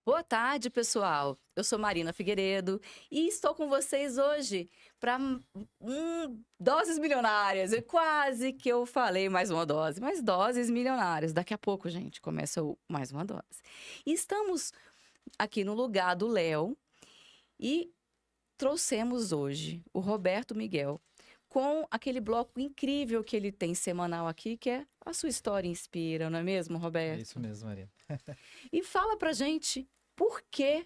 Boa tarde, pessoal. Eu sou Marina Figueiredo e estou com vocês hoje para doses milionárias. E quase que eu falei mais uma dose, mas doses milionárias. Daqui a pouco, gente, começa mais uma dose. E estamos aqui no lugar do Léo e trouxemos hoje o Roberto Miguel com aquele bloco incrível que ele tem semanal aqui, que é A Sua História Inspira, não é mesmo, É Roberto? isso mesmo, Maria. E fala pra gente por que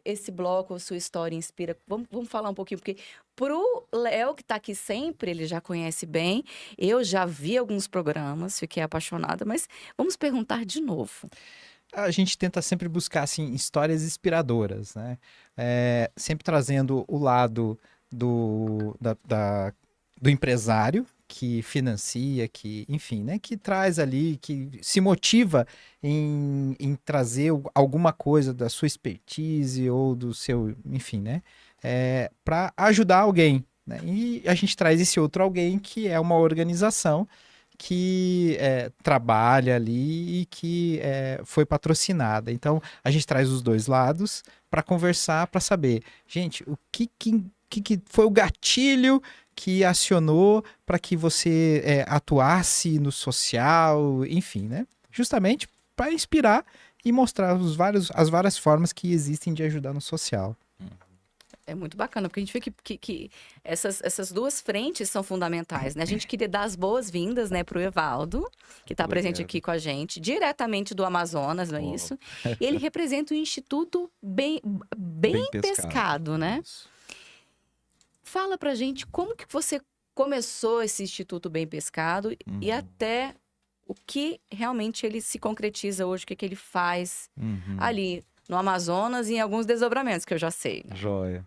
esse bloco, a sua história inspira. Vamos falar um pouquinho, porque pro Léo, que tá aqui sempre, ele já conhece bem. Eu já vi alguns programas, fiquei apaixonada, mas vamos perguntar de novo. A gente tenta sempre buscar assim, histórias inspiradoras, né? Sempre trazendo o lado do empresário que financia, que, enfim, né? Que traz ali, que se motiva em trazer alguma coisa da sua expertise ou do seu, enfim, né? Para ajudar alguém, né? E a gente traz esse outro alguém que é uma organização que trabalha ali e que foi patrocinada. Então, a gente traz os dois lados para conversar, para saber, gente, o que foi o gatilho que acionou para que você atuasse no social, enfim, né? Justamente para inspirar e mostrar as várias formas que existem de ajudar no social. É muito bacana, porque a gente vê que essas duas frentes são fundamentais, né? A gente queria dar as boas-vindas, né, para o Evaldo, que está presente aqui Obrigado. com a gente, diretamente do Amazonas, não é Ó, isso? E ele representa o Instituto bem Bem pescado. Pescado, né? Isso. Fala pra gente como que você começou esse Instituto Bem Pescado e Uhum, até o que realmente ele se concretiza hoje, o que que ele faz uhum. ali no Amazonas e em alguns desdobramentos que eu já sei, né? Joia.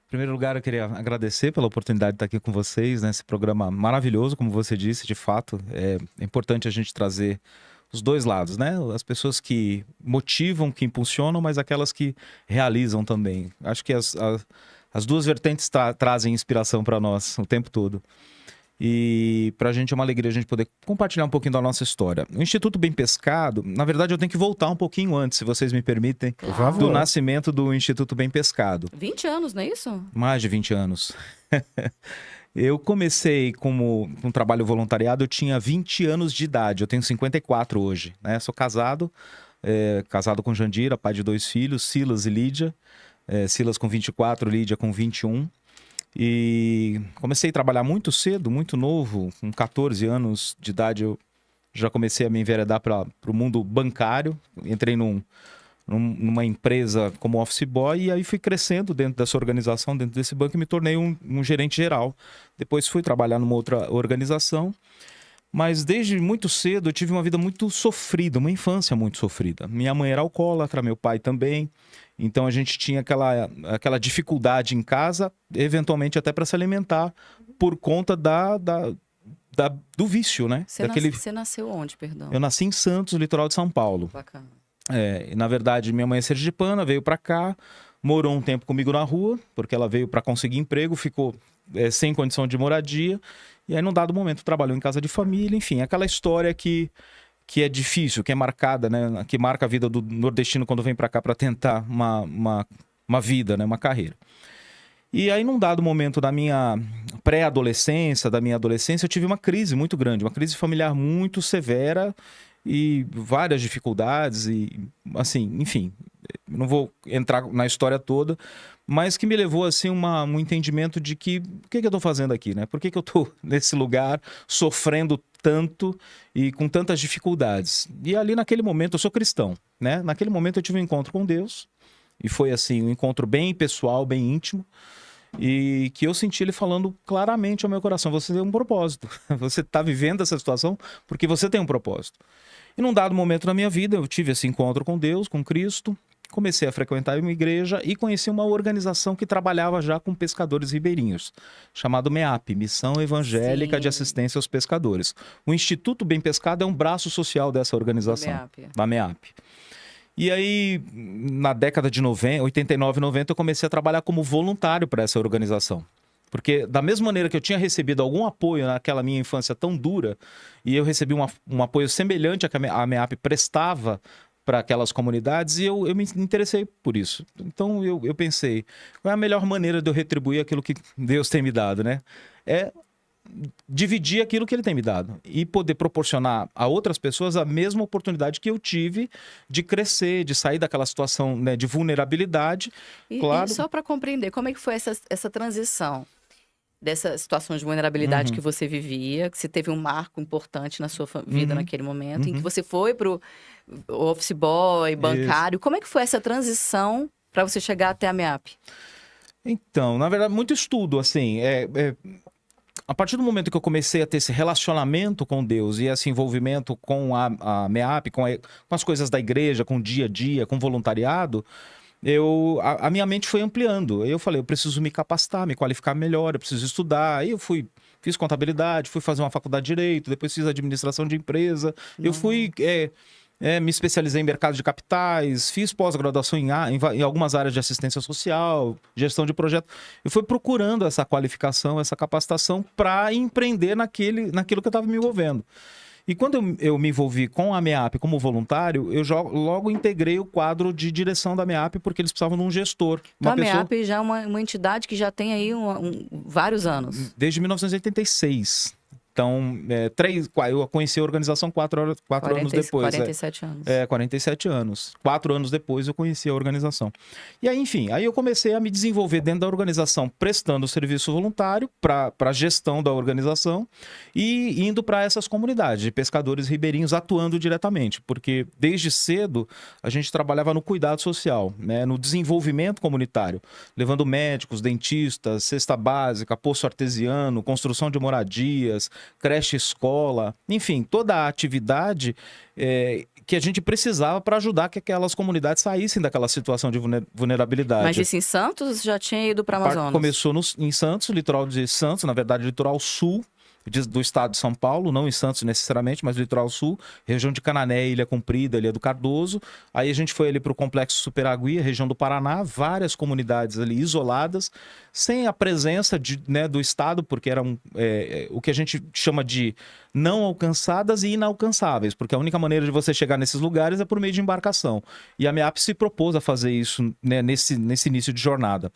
Em primeiro lugar, eu queria agradecer pela oportunidade de estar aqui com vocês, nesse programa maravilhoso, como você disse, de fato. É importante a gente trazer os dois lados, né? As pessoas que motivam, que impulsionam, mas aquelas que realizam também. Acho que as duas vertentes trazem inspiração para nós o tempo todo. E para a gente é uma alegria a gente poder compartilhar um pouquinho da nossa história. O Instituto Bem Pescado, na verdade eu tenho que voltar um pouquinho antes, se vocês me permitem, Por Claro. do favor. nascimento do Instituto Bem Pescado. 20 anos, não é isso? Mais de 20 anos. Eu comecei como um trabalho voluntariado, eu tinha 20 anos de idade, eu tenho 54 hoje, né? Sou casado, casado com Jandira, pai de 2 filhos, Silas e Lídia. Silas com 24, Lídia com 21. E comecei a trabalhar muito cedo, muito novo, com 14 anos de idade eu já comecei a me enveredar para o mundo bancário. Entrei numa empresa como office boy e aí fui crescendo dentro dessa organização, dentro desse banco e me tornei um gerente geral. Depois fui trabalhar numa outra organização, mas desde muito cedo eu tive uma vida muito sofrida, uma infância muito sofrida. Minha mãe era alcoólatra, meu pai também, então a gente tinha aquela dificuldade em casa, eventualmente até para se alimentar, por conta do vício, né? Você nasceu onde, perdão? Eu nasci em Santos, litoral de São Paulo. Bacana. E, na verdade, minha mãe é sergipana, veio para cá, morou um tempo comigo na rua, porque ela veio para conseguir emprego, ficou sem condição de moradia, e aí, num dado momento, trabalhou em casa de família, enfim, aquela história que é difícil, que é marcada, né? Que marca a vida do nordestino quando vem para cá para tentar uma vida, né? Uma carreira. E aí, num dado momento da minha pré-adolescência, da minha adolescência, eu tive uma crise muito grande, uma crise familiar muito severa e várias dificuldades e, assim, enfim, não vou entrar na história toda, mas que me levou, assim, um entendimento de que, o que eu tô fazendo aqui, né? Por que eu tô nesse lugar sofrendo tanto e com tantas dificuldades? E ali, naquele momento, eu sou cristão, né? Naquele momento eu tive um encontro com Deus e foi, assim, um encontro bem pessoal, bem íntimo, e que eu senti ele falando claramente ao meu coração: você tem um propósito, você está vivendo essa situação porque você tem um propósito. E num dado momento na minha vida eu tive esse encontro com Deus, com Cristo, comecei a frequentar uma igreja e conheci uma organização que trabalhava já com pescadores ribeirinhos, chamado MEAP, Missão Evangélica de Sim, Assistência aos Pescadores. O Instituto Bem Pescado é um braço social dessa do organização, MEAP. da MEAP. E aí, na década de 90, 89, 90, eu comecei a trabalhar como voluntário para essa organização. Porque da mesma maneira que eu tinha recebido algum apoio naquela minha infância tão dura, e eu recebi um apoio semelhante a que a MEAP prestava para aquelas comunidades e eu me interessei por isso. Então eu pensei, qual é a melhor maneira de eu retribuir aquilo que Deus tem me dado, né? É dividir aquilo que ele tem me dado e poder proporcionar a outras pessoas a mesma oportunidade que eu tive de crescer, de sair daquela situação, né, de vulnerabilidade. Claro. E só para compreender, como é que foi essa transição dessa situação de vulnerabilidade que você vivia, que você teve um marco importante na sua vida naquele momento, em que você foi pro office boy, bancário. Como é que foi essa transição para você chegar até a MEAP? Então, na verdade, muito estudo, assim, a partir do momento que eu comecei a ter esse relacionamento com Deus e esse envolvimento com a MEAP, com as coisas da igreja, com o dia a dia, com o voluntariado, a minha mente foi ampliando. Eu falei, eu preciso me capacitar, me qualificar melhor, eu preciso estudar. Aí eu fiz contabilidade, fui fazer uma faculdade de Direito, depois fiz administração de empresa. Eu fui... me especializei em mercado de capitais, fiz pós-graduação em algumas áreas de assistência social, gestão de projeto. Eu fui procurando essa qualificação, essa capacitação para empreender naquilo que eu estava me envolvendo. E quando eu me envolvi com a MEAP como voluntário, eu logo integrei o quadro de direção da MEAP, porque eles precisavam de um gestor. Então, a MEAP já é uma entidade que já tem aí vários anos. Desde 1986. Então, eu conheci a organização 4 anos depois. 47 anos. 47 anos. 4 anos depois eu conheci a organização. E aí, enfim, aí eu comecei a me desenvolver dentro da organização, prestando serviço voluntário para a gestão da organização e indo para essas comunidades de pescadores ribeirinhos, atuando diretamente. Porque desde cedo a gente trabalhava no cuidado social, né, no desenvolvimento comunitário, levando médicos, dentistas, cesta básica, poço artesiano, construção de moradias, creche escola, enfim, toda a atividade que a gente precisava para ajudar que aquelas comunidades saíssem daquela situação de vulnerabilidade. Mas isso em Santos já tinha ido para Amazonas? Começou em Santos, litoral de Santos, na verdade, litoral sul do estado de São Paulo, não em Santos necessariamente, mas litoral sul, região de Canané, Ilha Comprida, Ilha do Cardoso. Aí a gente foi ali para o Complexo Superagui, região do Paraná, várias comunidades ali isoladas, sem a presença do estado, porque eram o que a gente chama de não alcançadas e inalcançáveis, porque a única maneira de você chegar nesses lugares é por meio de embarcação. E a MEAP se propôs a fazer isso, né, nesse início de jornada.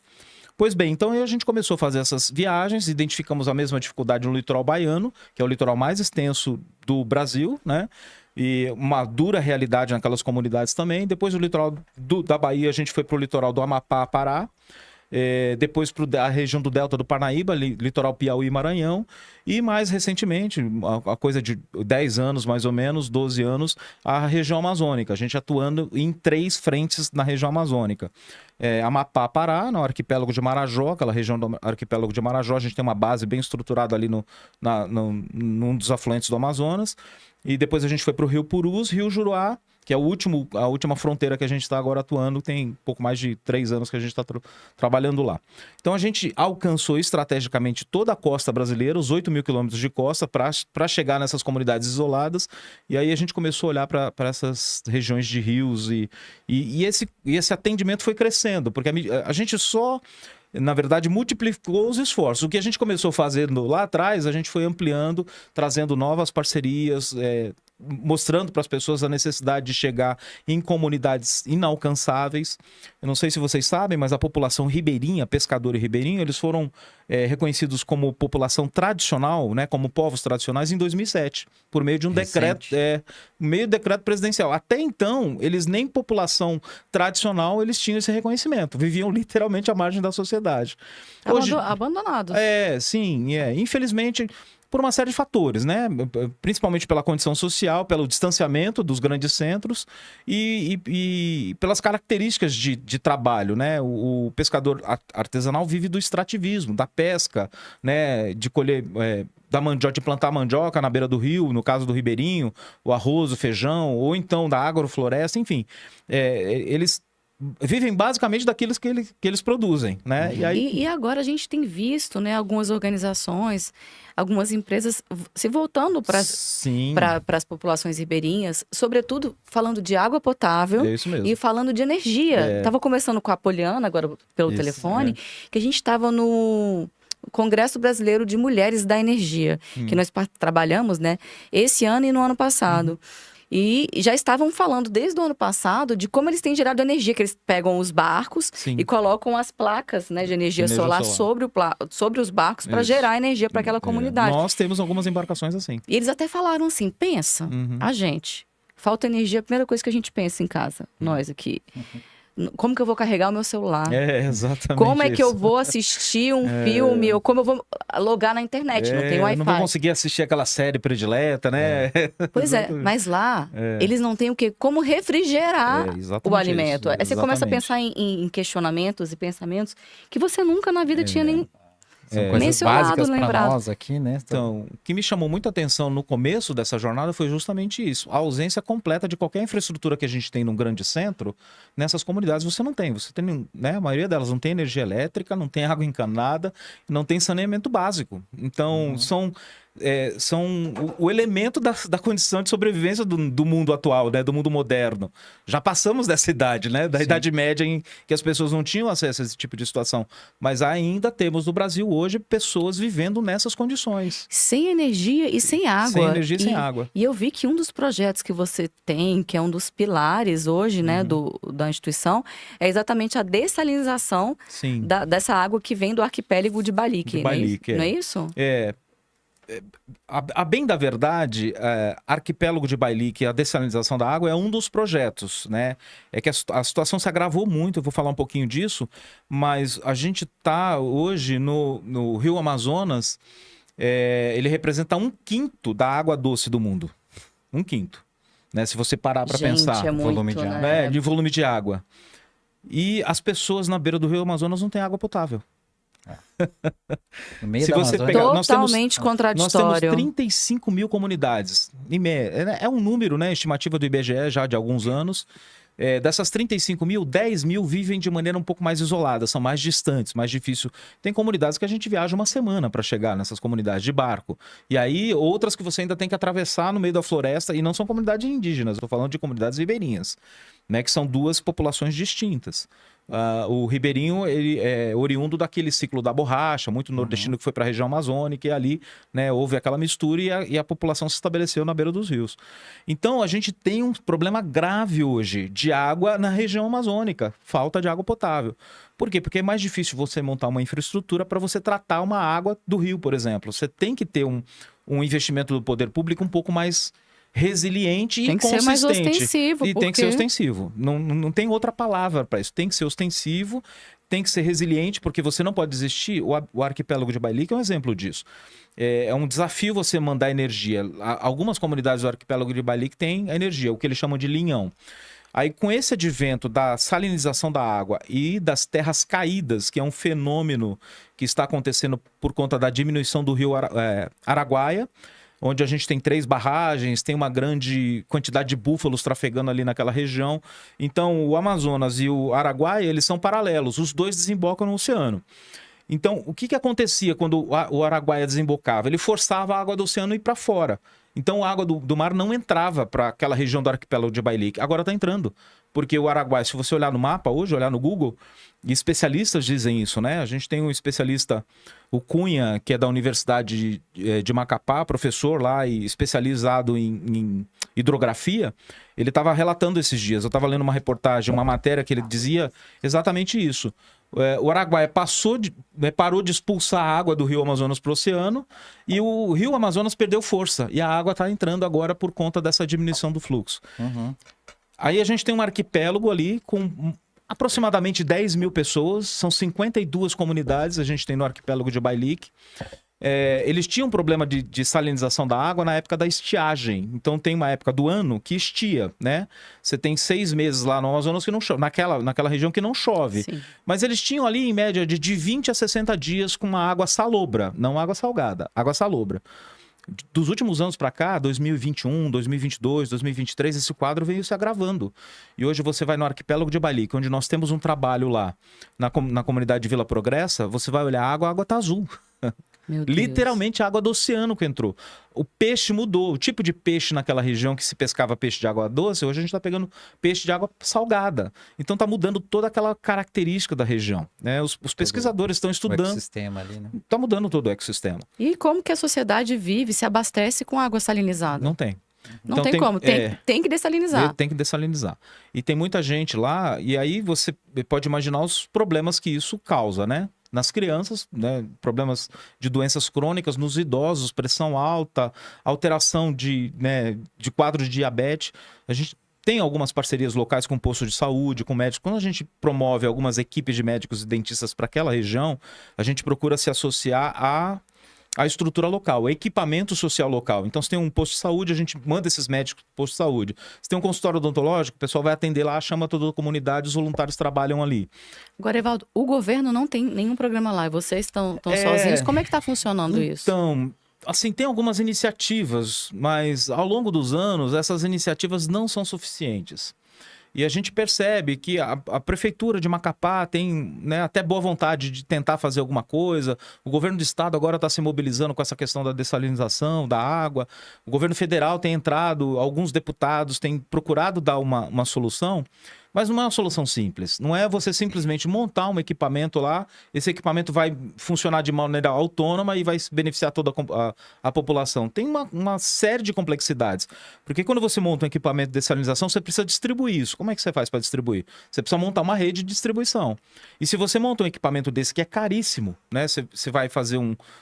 Pois bem, então a gente começou a fazer essas viagens, identificamos a mesma dificuldade no litoral baiano, que é o litoral mais extenso do Brasil, né? E uma dura realidade naquelas comunidades também. Depois do litoral da Bahia, a gente foi para o litoral do Amapá, Pará. Depois para a região do Delta do Parnaíba, litoral Piauí e Maranhão. E mais recentemente, a coisa de 10 anos mais ou menos, 12 anos, a região amazônica. A gente atuando em 3 frentes na região amazônica. Amapá, Pará, no arquipélago de Marajó, aquela região do arquipélago de Marajó, a gente tem uma base bem estruturada ali num dos afluentes do Amazonas. E depois a gente foi para o Rio Purus, Rio Juruá, que é a última fronteira que a gente está agora atuando, tem pouco mais de 3 anos que a gente está trabalhando lá. Então a gente alcançou estrategicamente toda a costa brasileira, os 8.000 quilômetros de costa, para chegar nessas comunidades isoladas, e aí a gente começou a olhar para essas regiões de rios, e esse atendimento foi crescendo, porque a gente só... Na verdade, multiplicou os esforços. O que a gente começou fazendo lá atrás, a gente foi ampliando, trazendo novas parcerias, mostrando para as pessoas a necessidade de chegar em comunidades inalcançáveis. Eu não sei se vocês sabem, mas a população ribeirinha, pescador e ribeirinho, eles foram reconhecidos como população tradicional, né, como povos tradicionais, em 2007, por meio de um decreto, meio decreto presidencial. Até então, eles nem população tradicional, eles tinham esse reconhecimento. Viviam literalmente à margem da sociedade. Hoje, abandonados. Sim. Infelizmente, por uma série de fatores, né? Principalmente pela condição social, pelo distanciamento dos grandes centros e pelas características de trabalho, né? O pescador artesanal vive do extrativismo, da pesca, né? De colher... de plantar mandioca na beira do rio, no caso do ribeirinho, o arroz, o feijão, ou então da agrofloresta, enfim. Eles vivem basicamente daquilo que eles produzem, né? E agora a gente tem visto, né, algumas organizações, algumas empresas se voltando para as populações ribeirinhas, sobretudo falando de água potável e falando de energia. Estava conversando com a Poliana agora pelo telefone, que a gente estava no Congresso Brasileiro de Mulheres da Energia, que nós trabalhamos, né, esse ano e no ano passado. E já estavam falando desde o ano passado de como eles têm gerado energia, que eles pegam os barcos Sim. e colocam as placas, né, de energia Energia solar, solar. sobre os barcos para Isso. gerar energia para aquela comunidade. Nós temos algumas embarcações assim. E eles até falaram assim, pensa, Uhum. a gente, falta energia, a primeira coisa que a gente pensa em casa, nós aqui. Como que eu vou carregar o meu celular? Exatamente. Como é que eu isso. vou assistir um filme? Ou como eu vou logar na internet? Não tem Wi-Fi. Não vou conseguir assistir aquela série predileta, né? Pois é, mas lá, eles não têm o quê? Como refrigerar exatamente o alimento. isso, Aí você começa a exatamente. pensar em questionamentos e pensamentos que você nunca na vida tinha nem... São coisas Mencionado, básicas para lembrado. nós aqui, né? Então, o que me chamou muita atenção no começo dessa jornada foi justamente isso. A ausência completa de qualquer infraestrutura que a gente tem num grande centro, nessas comunidades você não tem. Você tem, né, a maioria delas não tem energia elétrica, não tem água encanada, não tem saneamento básico. Então, são o elemento da condição de sobrevivência do mundo atual, né? Do mundo moderno. Já passamos dessa idade, né? Da Idade Média em que as pessoas não tinham acesso a esse tipo de situação. Mas ainda temos no Brasil hoje pessoas vivendo nessas condições. Sem energia e sem água. Sem energia e sem água. E eu vi que um dos projetos que você tem, que é um dos pilares hoje, né, da instituição, é exatamente a dessalinização Sim. dessa água que vem do arquipélago de Balique. De Balique, não é isso? A bem da verdade, Arquipélago de Balique, a dessalinização da água é um dos projetos, né? É que a situação se agravou muito, eu vou falar um pouquinho disso, mas a gente está hoje no Rio Amazonas, ele representa 1/5 da água doce do mundo. 1/5, né? Se você parar para pensar. É muito, volume de água. né? De volume de água. E as pessoas na beira do Rio Amazonas não têm água potável. No meio Se da você Amazônia, pegar- Totalmente Nós contraditório. temos 35 mil comunidades. É um número, né? Estimativa do IBGE já de alguns anos. Dessas 35 mil, 10 mil vivem de maneira um pouco mais isolada, são mais distantes, mais difícil. Tem comunidades que a gente viaja uma semana para chegar nessas comunidades de barco. E aí, outras que você ainda tem que atravessar no meio da floresta, e não são comunidades indígenas, estou falando de comunidades ribeirinhas, né? Que são duas populações distintas. O ribeirinho, ele é oriundo daquele ciclo da borracha, muito nordestino que foi para a região amazônica, e ali, né, houve aquela mistura e a população se estabeleceu na beira dos rios. Então, a gente tem um problema grave hoje de água na região amazônica, falta de água potável. Por quê? Porque é mais difícil você montar uma infraestrutura para você tratar uma água do rio, por exemplo. Você tem que ter um investimento do poder público um pouco mais resiliente e Tem que consistente. ser mais ostensivo. E tem que ser ostensivo. Não tem outra palavra para isso. Tem que ser ostensivo, tem que ser resiliente, porque você não pode desistir. O arquipélago de Balique é um exemplo disso. É um desafio você mandar energia. Algumas comunidades do arquipélago de Balique têm a energia, o que eles chamam de linhão. Aí, com esse advento da salinização da água e das terras caídas, que é um fenômeno que está acontecendo por conta da diminuição do rio Araguaia, onde a gente tem 3 barragens, tem uma grande quantidade de búfalos trafegando ali naquela região. Então, o Amazonas e o Araguaia, eles são paralelos, os dois desembocam no oceano. Então, o que acontecia quando o Araguaia desembocava? Ele forçava a água do oceano ir para fora. Então, a água do mar não entrava para aquela região do arquipélago de Balique. Agora está entrando, porque o Araguaia, se você olhar no mapa hoje, olhar no Google, e especialistas dizem isso, né? A gente tem um especialista, o Cunha, que é da Universidade de Macapá, professor lá e especializado em hidrografia. Ele estava relatando esses dias. Eu estava lendo uma reportagem, uma matéria que ele dizia exatamente isso. O Araguaia parou de expulsar a água do rio Amazonas para o oceano e o rio Amazonas perdeu força. E a água está entrando agora por conta dessa diminuição do fluxo. Aí a gente tem um arquipélago ali com aproximadamente 10 mil pessoas, são 52 comunidades a gente tem no arquipélago de Balique. Eles tinham um problema de salinização da água na época da estiagem. Então tem uma época do ano que estia, né? Você tem 6 meses lá no Amazonas que não chove, naquela região que não chove. Sim. Mas eles tinham ali, em média, de 20 a 60 dias com uma água salobra, não água salgada, água salobra. Dos últimos anos para cá, 2021, 2022, 2023, esse quadro veio se agravando. E hoje você vai no arquipélago de Balique, onde nós temos um trabalho lá na comunidade de Vila Progressa, você vai olhar a água tá azul. Meu Deus. Literalmente a água do oceano que entrou. O peixe mudou. O tipo de peixe naquela região que se pescava peixe de água doce, hoje a gente está pegando peixe de água salgada. Então está mudando toda aquela característica da região, né? Os pesquisadores estão o estudando. ecossistema ali, né? Está mudando todo o ecossistema. E como que a sociedade vive, se abastece com água salinizada? Não tem. Não Então tem como, tem que dessalinizar. Tem que dessalinizar. E tem muita gente lá, e aí você pode imaginar os problemas que isso causa, né? Nas crianças, né? Problemas de doenças crônicas, nos idosos, pressão alta, alteração de quadro de diabetes. A gente tem algumas parcerias locais com posto de saúde, com médicos. Quando a gente promove algumas equipes de médicos e dentistas para aquela região, a gente procura se associar a estrutura local, o equipamento social local. Então, se tem um posto de saúde, a gente manda esses médicos para o posto de saúde. Se tem um consultório odontológico, o pessoal vai atender lá, chama toda a comunidade, os voluntários trabalham ali. Agora, Evaldo, o governo não tem nenhum programa lá e vocês estão sozinhos. Como é que está funcionando isso? Então, assim, tem algumas iniciativas, mas ao longo dos anos, essas iniciativas não são suficientes. E a gente percebe que a prefeitura de Macapá tem, né, até boa vontade de tentar fazer alguma coisa. O governo do estado agora está se mobilizando com essa questão da dessalinização, da água. O governo federal tem entrado, alguns deputados têm procurado dar uma solução. Mas não é uma solução simples. Não é você simplesmente montar um equipamento lá, esse equipamento vai funcionar de maneira autônoma e vai beneficiar toda a população. Tem uma série de complexidades. Porque quando você monta um equipamento de dessalinização, você precisa distribuir isso. Como é que você faz para distribuir? Você precisa montar uma rede de distribuição. E se você monta um equipamento desse que é caríssimo, né? Você vai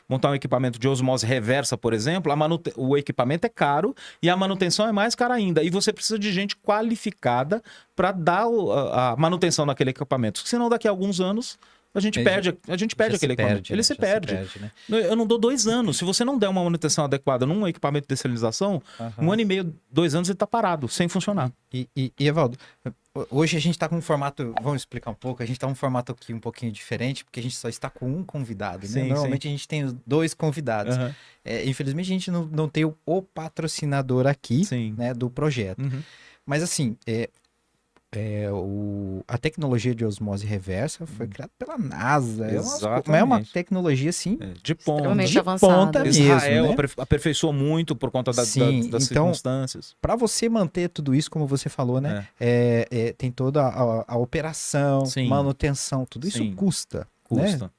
montar um equipamento de osmose reversa, por exemplo, o equipamento é caro e a manutenção é mais cara ainda. E você precisa de gente qualificada para dar a manutenção naquele equipamento. Senão, daqui a alguns anos, a gente perde aquele equipamento. Ele se perde. Né? Eu não dou 2 anos. Se você não der uma manutenção adequada num equipamento de dessalinização, 1 ano e meio, 2 anos, ele está parado, sem funcionar. E Evaldo, hoje a gente está com um formato, vamos explicar um pouco, a gente está com um formato aqui um pouquinho diferente, porque a gente só está com um convidado, né? Sim, Normalmente a gente tem 2 convidados. Infelizmente a gente não tem o patrocinador aqui, né, do projeto. Mas assim, a tecnologia de osmose reversa foi criada pela NASA. É uma tecnologia, assim, de ponta. Extremamente avançada. Mesmo, Israel né? aperfeiçou muito por conta das Então, circunstâncias. Para você manter tudo isso, como você falou, né? Tem toda a operação, manutenção, tudo isso custa.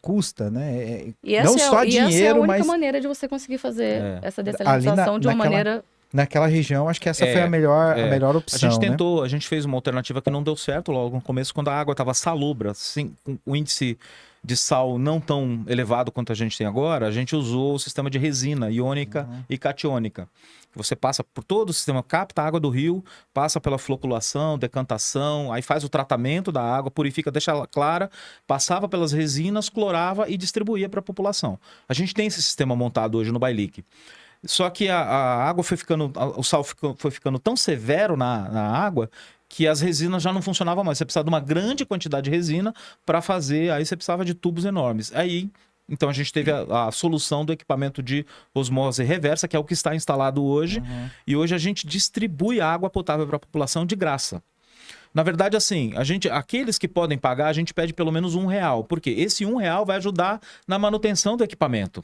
Custa, né? E não só dinheiro, essa é a única mas maneira de você conseguir fazer essa dessalinização de uma maneira... Naquela região, acho que essa foi a melhor opção. A gente tentou, a gente fez uma alternativa que não deu certo logo no começo, quando a água estava salobra, assim, com o índice de sal não tão elevado quanto a gente tem agora, a gente usou o sistema de resina iônica e catiônica. Você passa por todo o sistema, capta a água do rio, passa pela floculação, decantação, aí faz o tratamento da água, purifica, deixa ela clara, passava pelas resinas, clorava e distribuía para a população. A gente tem esse sistema montado hoje no Bailique. Só que a água o sal foi ficando tão severo na água que as resinas já não funcionavam mais. Você precisava de uma grande quantidade de resina para fazer, aí você precisava de tubos enormes. Então a gente teve a solução do equipamento de osmose reversa, que é o que está instalado hoje, e hoje a gente distribui água potável para a população de graça. Na verdade, assim, aqueles que podem pagar, a gente pede pelo menos R$1, porque esse R$1 vai ajudar na manutenção do equipamento.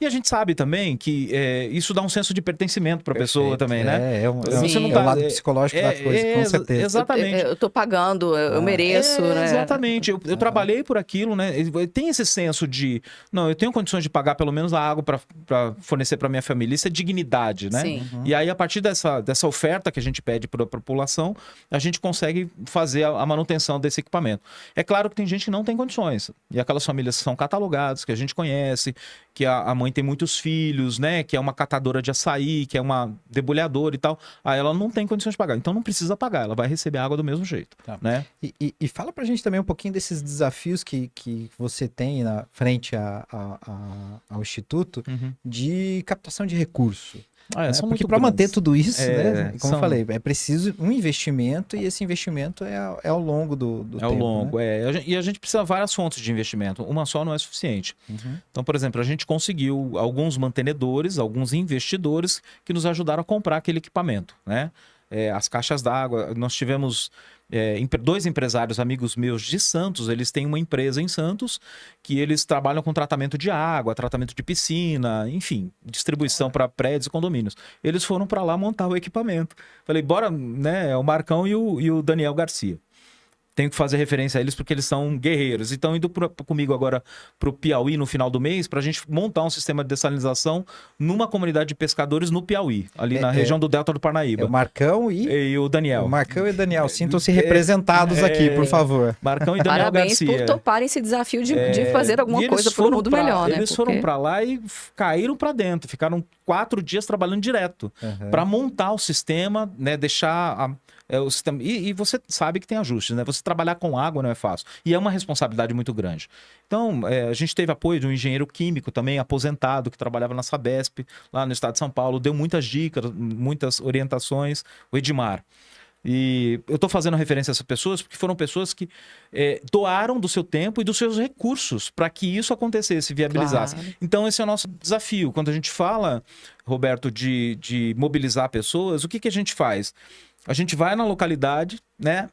E a gente sabe também que isso dá um senso de pertencimento para a pessoa também, né? É o lado psicológico da coisa, com certeza. Exatamente. Eu tô pagando, eu mereço, né? Exatamente. Eu trabalhei por aquilo, né? Tem esse senso de, não, eu tenho condições de pagar pelo menos a água para fornecer para minha família. Isso é dignidade, né? Sim. E aí, a partir dessa oferta que a gente pede para a população, a gente consegue fazer a manutenção desse equipamento. É claro que tem gente que não tem condições. E aquelas famílias que são catalogadas, que a gente conhece, que a mãe tem muitos filhos, né? Que é uma catadora de açaí, que é uma debulhadora e tal. Aí ela não tem condições de pagar. Então não precisa pagar, ela vai receber água do mesmo jeito, né? E fala pra gente também um pouquinho desses desafios que você tem na frente ao Instituto de captação de recurso. Porque para manter tudo isso, né? Como eu falei, é preciso um investimento e esse investimento é ao longo do tempo. Ao longo, né? E a gente precisa de várias fontes de investimento. Uma só não é suficiente. Então, por exemplo, a gente conseguiu alguns mantenedores, alguns investidores que nos ajudaram a comprar aquele equipamento, né? As caixas d'água, nós tivemos 2 empresários amigos meus de Santos, eles têm uma empresa em Santos que eles trabalham com tratamento de água, tratamento de piscina, enfim, distribuição para prédios e condomínios. Eles foram para lá montar o equipamento. Falei, bora, né? É o Marcão e o Daniel Garcia. tenho que fazer referência a eles porque eles são guerreiros. Então, indo comigo agora para o Piauí no final do mês, para a gente montar um sistema de dessalinização numa comunidade de pescadores no Piauí, ali na região do Delta do Parnaíba. É o Marcão e o Daniel. O Marcão e o Daniel, sintam-se representados aqui, por favor. Marcão e Daniel Parabéns Garcia. por toparem esse desafio de fazer alguma coisa por um mundo melhor, né? Eles foram para lá e caíram para dentro, ficaram 4 dias trabalhando direto para montar o sistema, né, deixar o sistema. E você sabe que tem ajustes, né? Você trabalhar com água não é fácil. E é uma responsabilidade muito grande. Então, a gente teve apoio de um engenheiro químico também, aposentado, que trabalhava na Sabesp, lá no estado de São Paulo, deu muitas dicas, muitas orientações, o Edmar. E eu estou fazendo referência a essas pessoas porque foram pessoas que doaram do seu tempo e dos seus recursos para que isso acontecesse, viabilizasse. Claro. Então, esse é o nosso desafio. Quando a gente fala, Roberto, de mobilizar pessoas, o que a gente faz? A gente vai na localidade, né?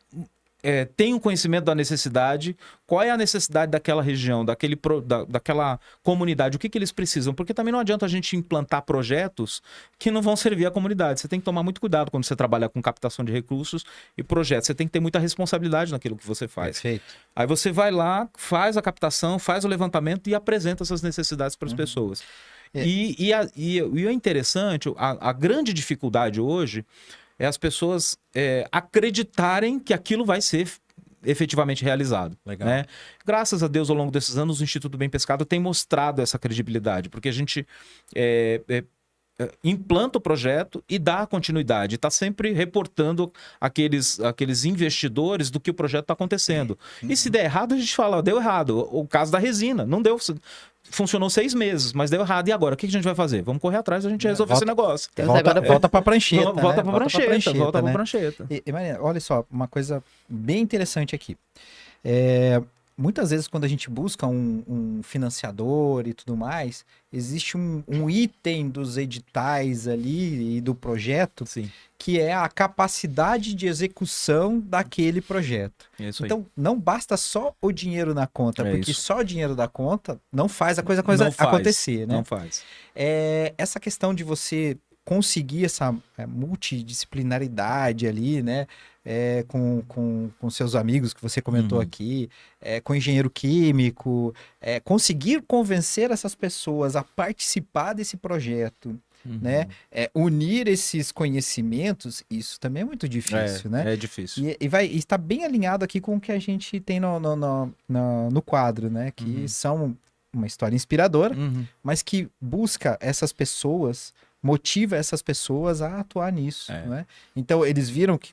Tem um conhecimento da necessidade, qual é a necessidade daquela região, daquela comunidade, o que eles precisam, porque também não adianta a gente implantar projetos que não vão servir à comunidade. Você tem que tomar muito cuidado quando você trabalha com captação de recursos e projetos, você tem que ter muita responsabilidade naquilo que você faz. Perfeito. Aí você vai lá, faz a captação, faz o levantamento e apresenta essas necessidades para as pessoas. E o interessante, a grande dificuldade hoje é as pessoas acreditarem que aquilo vai ser efetivamente realizado. Legal. Né? Graças a Deus, ao longo desses anos, o Instituto Bem Pescado tem mostrado essa credibilidade, porque a gente implanta o projeto e dá continuidade, está sempre reportando aqueles investidores do que o projeto está acontecendo. E se der errado, a gente fala, deu errado. O caso da resina, não deu... Funcionou 6 meses, mas deu errado. E agora? O que a gente vai fazer? Vamos correr atrás, a gente resolver esse negócio. Volta para a prancheta. Volta para a né? prancheta. E Marina, olha só, uma coisa bem interessante aqui. Muitas vezes, quando a gente busca um financiador e tudo mais, existe um item dos editais ali e do projeto, Sim. que é a capacidade de execução daquele projeto. Isso então, não basta só o dinheiro na conta, porque isso. só o dinheiro da conta não faz a coisa Não faz, acontecer, né? Não faz. Essa questão de você conseguir essa multidisciplinaridade ali, né? Com seus amigos que você comentou aqui, com engenheiro químico, conseguir convencer essas pessoas a participar desse projeto, né? Unir esses conhecimentos, isso também é muito difícil, né? É difícil. E está bem alinhado aqui com o que a gente tem no quadro, né? Que são uma história inspiradora, mas que busca essas pessoas, motiva essas pessoas a atuar nisso, né? Então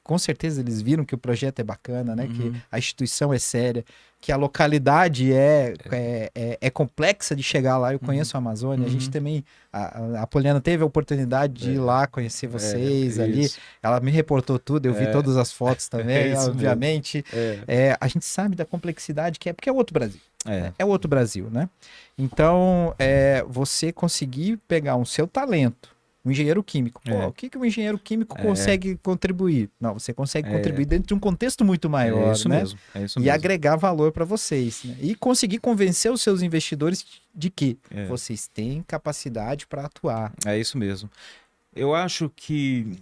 com certeza eles viram que o projeto é bacana, né? Que a instituição é séria, que a localidade é complexa de chegar lá. Eu conheço a Amazônia, a gente também, a Poliana teve a oportunidade de ir lá conhecer vocês ali, ela me reportou tudo, eu vi todas as fotos também, obviamente. A gente sabe da complexidade que porque é outro Brasil. É outro Brasil, né? Então, você conseguir pegar o seu talento, um engenheiro químico. O que um engenheiro químico consegue contribuir? Não, você consegue contribuir dentro de um contexto muito maior, né? Mesmo, é isso e mesmo. agregar valor para vocês. Né? E conseguir convencer os seus investidores de que vocês têm capacidade para atuar. É isso mesmo. Eu acho que,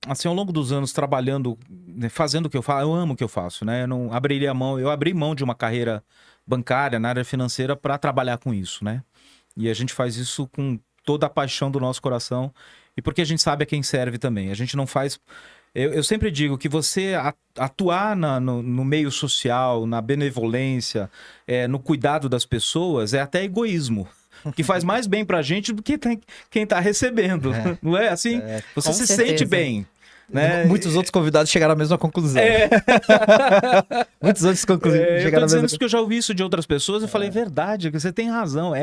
assim, ao longo dos anos trabalhando, né, fazendo o que eu faço, eu amo o que eu faço, né? Eu não abriria mão, eu abri mão de uma carreira bancária na área financeira para trabalhar com isso, né? E a gente faz isso com toda a paixão do nosso coração e porque a gente sabe a quem serve também. A gente não faz... Eu sempre digo que você atuar no meio social, na benevolência, no cuidado das pessoas, é até egoísmo. Que faz mais bem pra gente do que quem tá recebendo. Não é assim? Você se sente bem. Né? Muitos outros convidados chegaram à mesma conclusão. Muitos outros chegaram à mesma conclusão. Isso porque eu já ouvi isso de outras pessoas. Eu falei, verdade, você tem razão.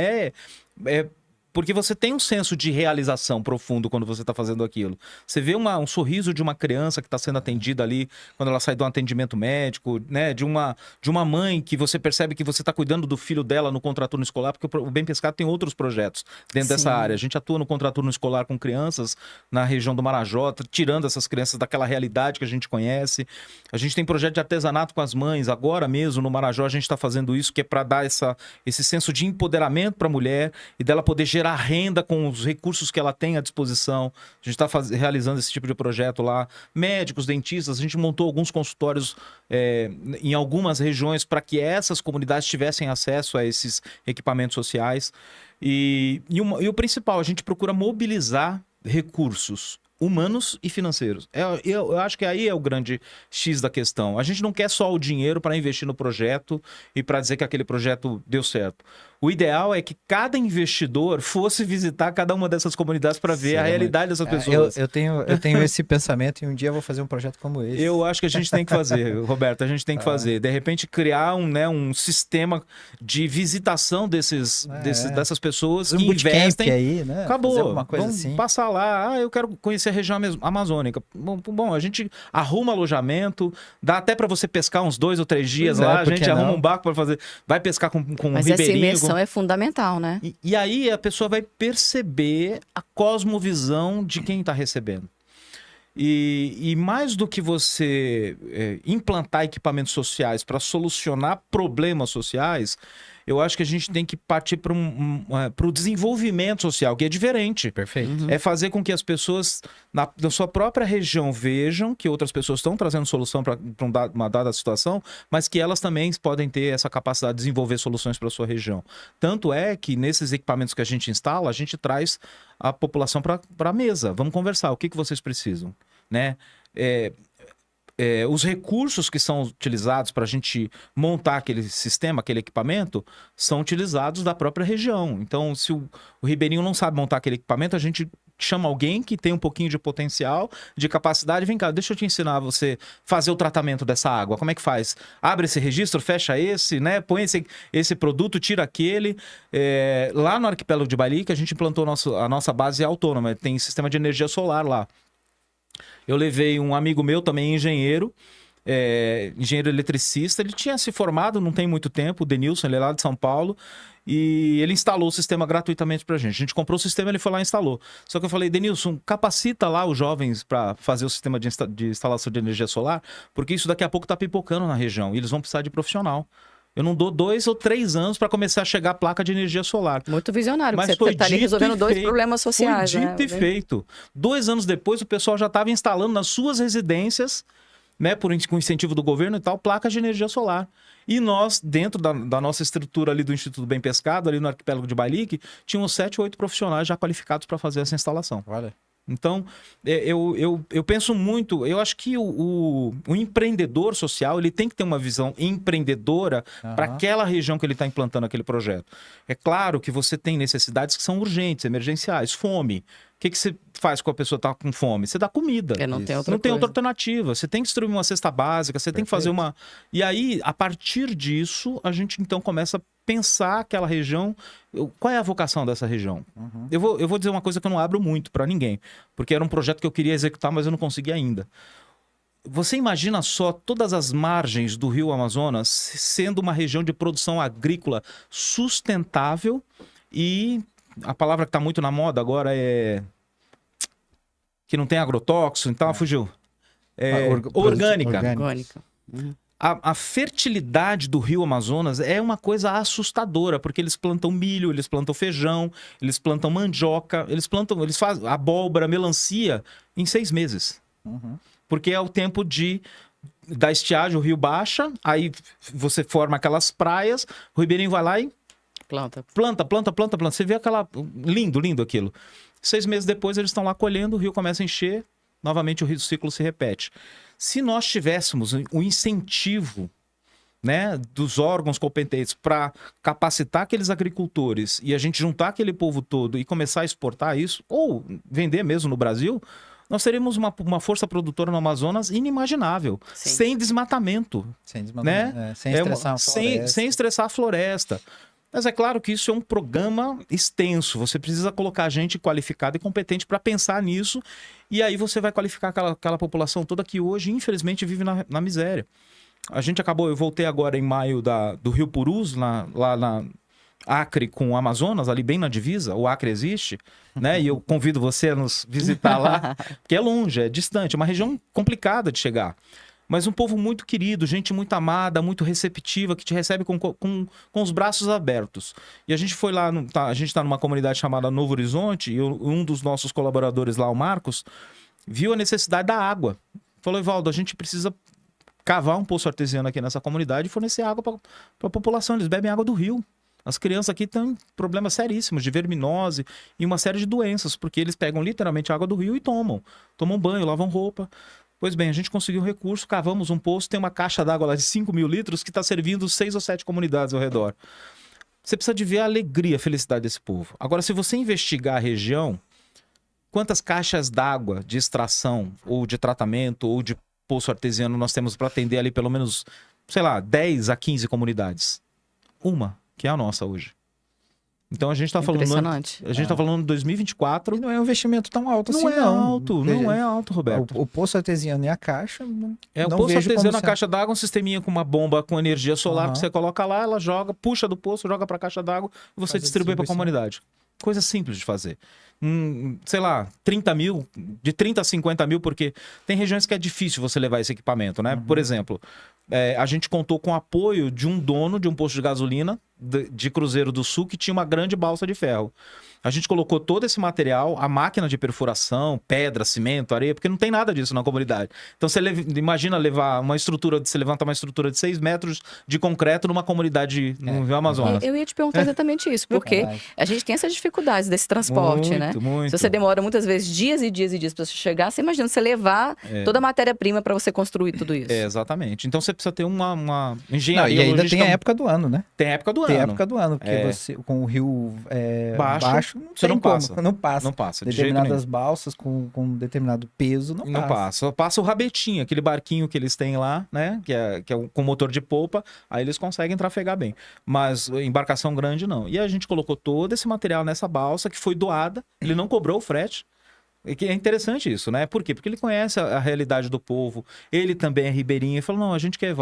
Porque você tem um senso de realização profundo quando você está fazendo aquilo. Você vê um sorriso de uma criança que está sendo atendida ali, quando ela sai de um atendimento médico, né? De uma mãe que você percebe que você está cuidando do filho dela no contraturno escolar, porque o Bem Pescado tem outros projetos dentro dessa área. A gente atua no contraturno escolar com crianças na região do Marajó, tirando essas crianças daquela realidade que a gente conhece. A gente tem projeto de artesanato com as mães. Agora mesmo, no Marajó, a gente está fazendo isso, que é para dar esse senso de empoderamento para a mulher e dela poder gerar gerar renda com os recursos que ela tem à disposição. A gente está realizando esse tipo de projeto lá. Médicos, dentistas, a gente montou alguns consultórios em algumas regiões para que essas comunidades tivessem acesso a esses equipamentos sociais. E o principal, a gente procura mobilizar recursos humanos e financeiros. Eu acho que aí é o grande X da questão. A gente não quer só o dinheiro para investir no projeto e para dizer que aquele projeto deu certo. O ideal é que cada investidor fosse visitar cada uma dessas comunidades para ver a realidade dessas pessoas. Eu tenho esse pensamento e um dia eu vou fazer um projeto como esse. Eu acho que a gente tem que fazer, Roberto, a gente tem que fazer. De repente, criar um sistema de visitação dessas pessoas que investem. Aí, né? Acabou. Uma coisa Vamos assim. passar lá. Eu quero conhecer a região amazônica. Bom, a gente arruma alojamento, dá até para você pescar uns 2 ou 3 dias lá. A gente arruma um barco para fazer. Vai pescar com Mas ribeirinho. essa imersão é fundamental, né? E aí a pessoa vai perceber a cosmovisão de quem está recebendo. E mais do que você implantar equipamentos sociais para solucionar problemas sociais, eu acho que a gente tem que partir para o desenvolvimento social, que é diferente. Perfeito. É fazer com que as pessoas na sua própria região vejam que outras pessoas estão trazendo solução para uma dada situação, mas que elas também podem ter essa capacidade de desenvolver soluções para a sua região. Tanto é que nesses equipamentos que a gente instala, a gente traz a população para a mesa. Vamos conversar. O que vocês precisam? Né? Os recursos que são utilizados para a gente montar aquele sistema, aquele equipamento, são utilizados da própria região. Então, se o ribeirinho não sabe montar aquele equipamento, a gente chama alguém que tem um pouquinho de potencial, de capacidade. Vem cá, deixa eu te ensinar você fazer o tratamento dessa água. Como é que faz? Abre esse registro, fecha esse, né? Põe esse produto, tira aquele. Lá no arquipélago de Bali, que a gente implantou a nossa base autônoma, tem sistema de energia solar lá. Eu levei um amigo meu, também engenheiro eletricista. Ele tinha se formado, não tem muito tempo, o Denilson, ele é lá de São Paulo. E ele instalou o sistema gratuitamente pra gente. A gente comprou o sistema, ele foi lá e instalou. Só que eu falei, Denilson, capacita lá os jovens para fazer o sistema de instalação de energia solar, porque isso daqui a pouco tá pipocando na região e eles vão precisar de profissional. Eu não dou 2 ou 3 anos para começar a chegar a placa de energia solar. Muito visionário, mas você está ali resolvendo 2 problemas sociais. Foi dito e feito. 2 anos depois, o pessoal já estava instalando nas suas residências, né, com incentivo do governo e tal, placas de energia solar. E nós, dentro da nossa estrutura ali do Instituto Bem Pescado, ali no arquipélago de Balique, tínhamos 7 ou 8 profissionais já qualificados para fazer essa instalação. Olha. Então, eu penso muito, eu acho que o empreendedor social, ele tem que ter uma visão empreendedora para aquela região que ele está implantando aquele projeto. É claro que você tem necessidades que são urgentes, emergenciais, fome. O que você faz com a pessoa que está com fome? Você dá comida. Não tem outra alternativa. Você tem que distribuir uma cesta básica, você tem que fazer uma... E aí, a partir disso, a gente então começa a pensar aquela região, qual é a vocação dessa região? Eu vou dizer uma coisa que eu não abro muito para ninguém, porque era um projeto que eu queria executar, mas eu não consegui ainda. Você imagina só todas as margens do Rio Amazonas sendo uma região de produção agrícola sustentável e a palavra que está muito na moda agora é que não tem agrotóxico, então fugiu. Orgânica. A fertilidade do Rio Amazonas é uma coisa assustadora, porque eles plantam milho, eles plantam feijão, eles plantam mandioca, eles fazem abóbora, melancia em 6 meses. Porque é o tempo da estiagem, o rio baixa, aí você forma aquelas praias, o ribeirinho vai lá e planta. Você vê aquela... Lindo aquilo. 6 meses depois eles estão lá colhendo, o rio começa a encher, novamente o ciclo se repete. Se nós tivéssemos o incentivo, né, dos órgãos competentes para capacitar aqueles agricultores e a gente juntar aquele povo todo e começar a exportar isso, ou vender mesmo no Brasil, nós teríamos uma força produtora no Amazonas inimaginável, sem desmatamento. Sem desmatamento, né? Sem estressar a floresta. Sem estressar a floresta. Mas é claro que isso é um programa extenso. Você precisa colocar gente qualificada e competente para pensar nisso. E aí você vai qualificar aquela população toda que hoje, infelizmente, vive na miséria. Eu voltei agora em maio do Rio Purus, lá na Acre com o Amazonas, ali bem na divisa. O Acre existe, né? E eu convido você a nos visitar lá, porque é longe, é distante, é uma região complicada de chegar. Mas um povo muito querido, gente muito amada, muito receptiva, que te recebe com os braços abertos. E a gente foi lá, a gente está numa comunidade chamada Novo Horizonte, e um dos nossos colaboradores lá, o Marcos, viu a necessidade da água. Falou, Evaldo, a gente precisa cavar um poço artesiano aqui nessa comunidade e fornecer água para a população. Eles bebem água do rio. As crianças aqui têm problemas seríssimos de verminose e uma série de doenças, porque eles pegam literalmente a água do rio e tomam. Tomam banho, lavam roupa. Pois bem, a gente conseguiu um recurso, cavamos um poço, tem uma caixa d'água lá de 5 mil litros que está servindo 6 ou 7 comunidades ao redor. Você precisa de ver a alegria, a felicidade desse povo. Agora, se você investigar a região, quantas caixas d'água de extração, ou de tratamento, ou de poço artesiano nós temos para atender ali pelo menos, sei lá, 10 a 15 comunidades? Uma, que é a nossa hoje. Então a gente está falando, Impressionante. a gente tá falando de 2024. E não é um investimento tão alto Não assim, é não. alto, não é alto, Roberto. O poço artesiano e a caixa, não, O não poço vejo artesiano como na ser- caixa d'água, um sisteminha com uma bomba com energia solar que você coloca lá, ela joga, puxa do poço, joga para a caixa d'água e você Faz a distribui para a distribuição. comunidade. Coisa simples de fazer. Sei lá, 30 mil, de 30 a 50 mil, porque tem regiões que é difícil você levar esse equipamento, né? Por exemplo, a gente contou com o apoio de um dono de um posto de gasolina de Cruzeiro do Sul que tinha uma grande balsa de ferro. A gente colocou todo esse material, a máquina de perfuração, pedra, cimento, areia, porque não tem nada disso na comunidade. Então você imagina levar uma estrutura, você levanta uma estrutura de 6 metros de concreto numa comunidade no Rio Amazonas. Eu ia te perguntar exatamente isso, porque Verdade. a gente tem essas dificuldades desse transporte, né? Muito. Se você demora muitas vezes dias e dias e dias para você chegar, você imagina você levar toda a matéria-prima para você construir tudo isso. Exatamente. Então você precisa ter uma Não, engenharia e ainda logística. tem a época do ano, né? Tem época do Tem a ano. época do ano, porque você, com o rio baixo, não você tem não como, passa. não passa. Não passa, de jeito Determinadas nenhum. balsas com determinado peso, não Não passa. passa. Só passa o rabetinho, aquele barquinho que eles têm lá, né? Que é com motor de polpa, aí eles conseguem trafegar bem. Mas embarcação grande, não. E a gente colocou todo esse material nessa balsa que foi doada, ele não cobrou o frete. E que é interessante isso, né? Por quê? Porque ele conhece a realidade do povo, ele também é ribeirinho, e falou, não, a gente quer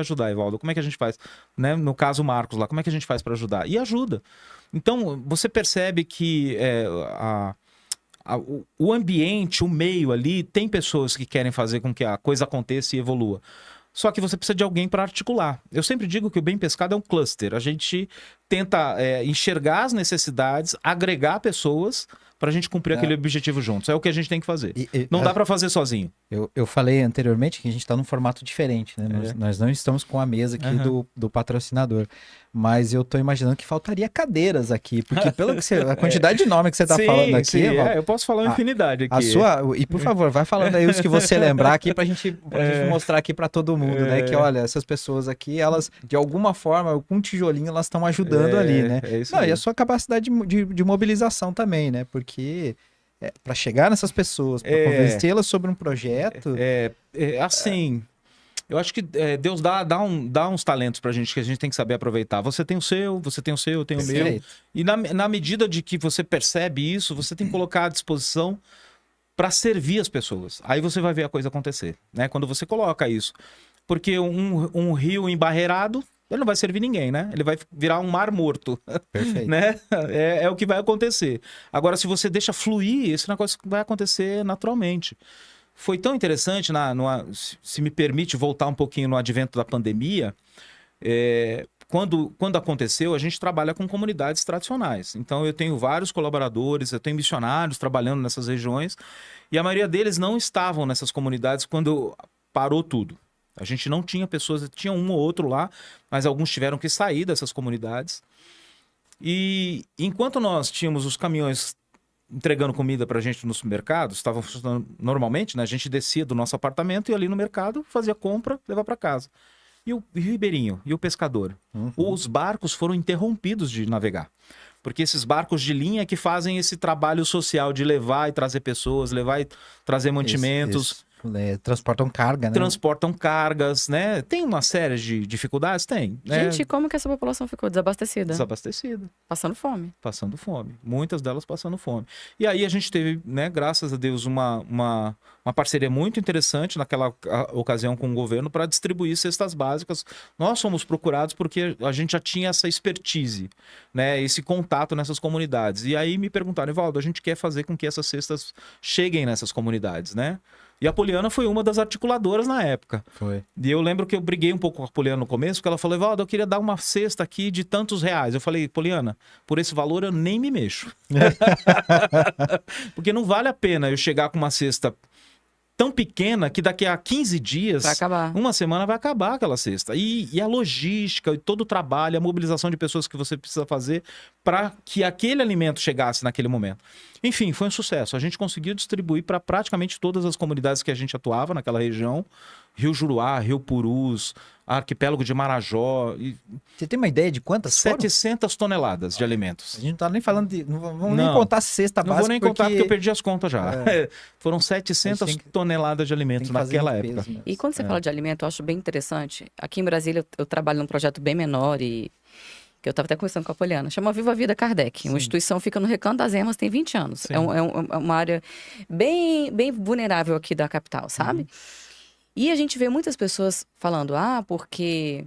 ajudar, Evaldo, como é que a gente faz? Né? No caso, o Marcos lá, como é que a gente faz para ajudar? E ajuda. Então, você percebe que o ambiente, o meio ali, tem pessoas que querem fazer com que a coisa aconteça e evolua. Só que você precisa de alguém para articular. Eu sempre digo que o Bem Pescado é um cluster. A gente tenta enxergar as necessidades, agregar pessoas para a gente cumprir aquele objetivo juntos. É o que a gente tem que fazer. Não dá para fazer sozinho. Eu falei anteriormente que a gente está num formato diferente, né? Nós não estamos com a mesa aqui do patrocinador. Mas eu tô imaginando que faltaria cadeiras aqui, porque pela que a quantidade de nome que você tá falando aqui, sim, Evaldo, eu posso falar uma infinidade aqui. E por favor, vai falando aí os que você lembrar aqui pra gente mostrar aqui pra todo mundo, né? Que olha, essas pessoas aqui, elas de alguma forma, com um tijolinho, elas estão ajudando ali, né? isso Não, aí. e a sua capacidade de mobilização também, né? Porque para chegar nessas pessoas, para convencê-las sobre um projeto. Assim, eu acho que Deus dá uns talentos pra gente que a gente tem que saber aproveitar. Você tem o seu, eu tenho o meu. Perfeito. E na medida de que você percebe isso, você tem que colocar à disposição para servir as pessoas. Aí você vai ver a coisa acontecer, né? Quando você coloca isso. Porque um rio embarreirado, ele não vai servir ninguém, né? Ele vai virar um mar morto. Perfeito. Né? É o que vai acontecer. Agora, se você deixa fluir, esse negócio vai acontecer naturalmente. Foi tão interessante, se me permite voltar um pouquinho no advento da pandemia, quando aconteceu, a gente trabalha com comunidades tradicionais. Então, eu tenho vários colaboradores, eu tenho missionários trabalhando nessas regiões, e a maioria deles não estavam nessas comunidades quando parou tudo. A gente não tinha pessoas, tinha um ou outro lá, mas alguns tiveram que sair dessas comunidades. E enquanto nós tínhamos os caminhões entregando comida pra gente no supermercado, estavam funcionando normalmente, né? A gente descia do nosso apartamento e ali no mercado fazia compra, levava para casa. E o ribeirinho, e o pescador. Os barcos foram interrompidos de navegar. Porque esses barcos de linha que fazem esse trabalho social de levar e trazer pessoas, levar e trazer mantimentos. Transportam carga, né? Transportam cargas, né? Tem uma série de dificuldades? Tem. Gente, como que essa população ficou desabastecida? Desabastecida. Passando fome. Passando fome. Muitas delas passando fome. E aí a gente teve, né, graças a Deus, uma parceria muito interessante naquela ocasião com o governo para distribuir cestas básicas. Nós fomos procurados porque a gente já tinha essa expertise, né, esse contato nessas comunidades. E aí me perguntaram, Evaldo, a gente quer fazer com que essas cestas cheguem nessas comunidades, né? E a Poliana foi uma das articuladoras na época. Foi. E eu lembro que eu briguei um pouco com a Poliana no começo, porque ela falou, Evaldo, eu queria dar uma cesta aqui de tantos reais. Eu falei, Poliana, por esse valor eu nem me mexo. Porque não vale a pena eu chegar com uma cesta tão pequena que daqui a 15 dias, Vai acabar. uma semana vai acabar aquela cesta. E a logística, e todo o trabalho, a mobilização de pessoas que você precisa fazer para que aquele alimento chegasse naquele momento. Enfim, foi um sucesso. A gente conseguiu distribuir para praticamente todas as comunidades que a gente atuava naquela região. Rio Juruá, Rio Purus, Arquipélago de Marajó, e Você tem uma ideia de quantas foram? 700 toneladas de alimentos. A gente não tá nem falando de... Não vamos nem Não. contar a cesta Não básica, vou nem contar porque eu perdi as contas já. Foram A 700 gente tem que- toneladas de tem alimentos que fazer naquela em época. peso mesmo. E quando você fala de alimento, eu acho bem interessante. Aqui em Brasília, eu trabalho num projeto bem menor e que eu estava até conversando com a Poliana. Chama Viva a Vida Kardec. Uma Sim. instituição fica no Recanto das Emas, tem 20 anos. Sim. É uma área bem vulnerável aqui da capital, sabe? E a gente vê muitas pessoas falando, porque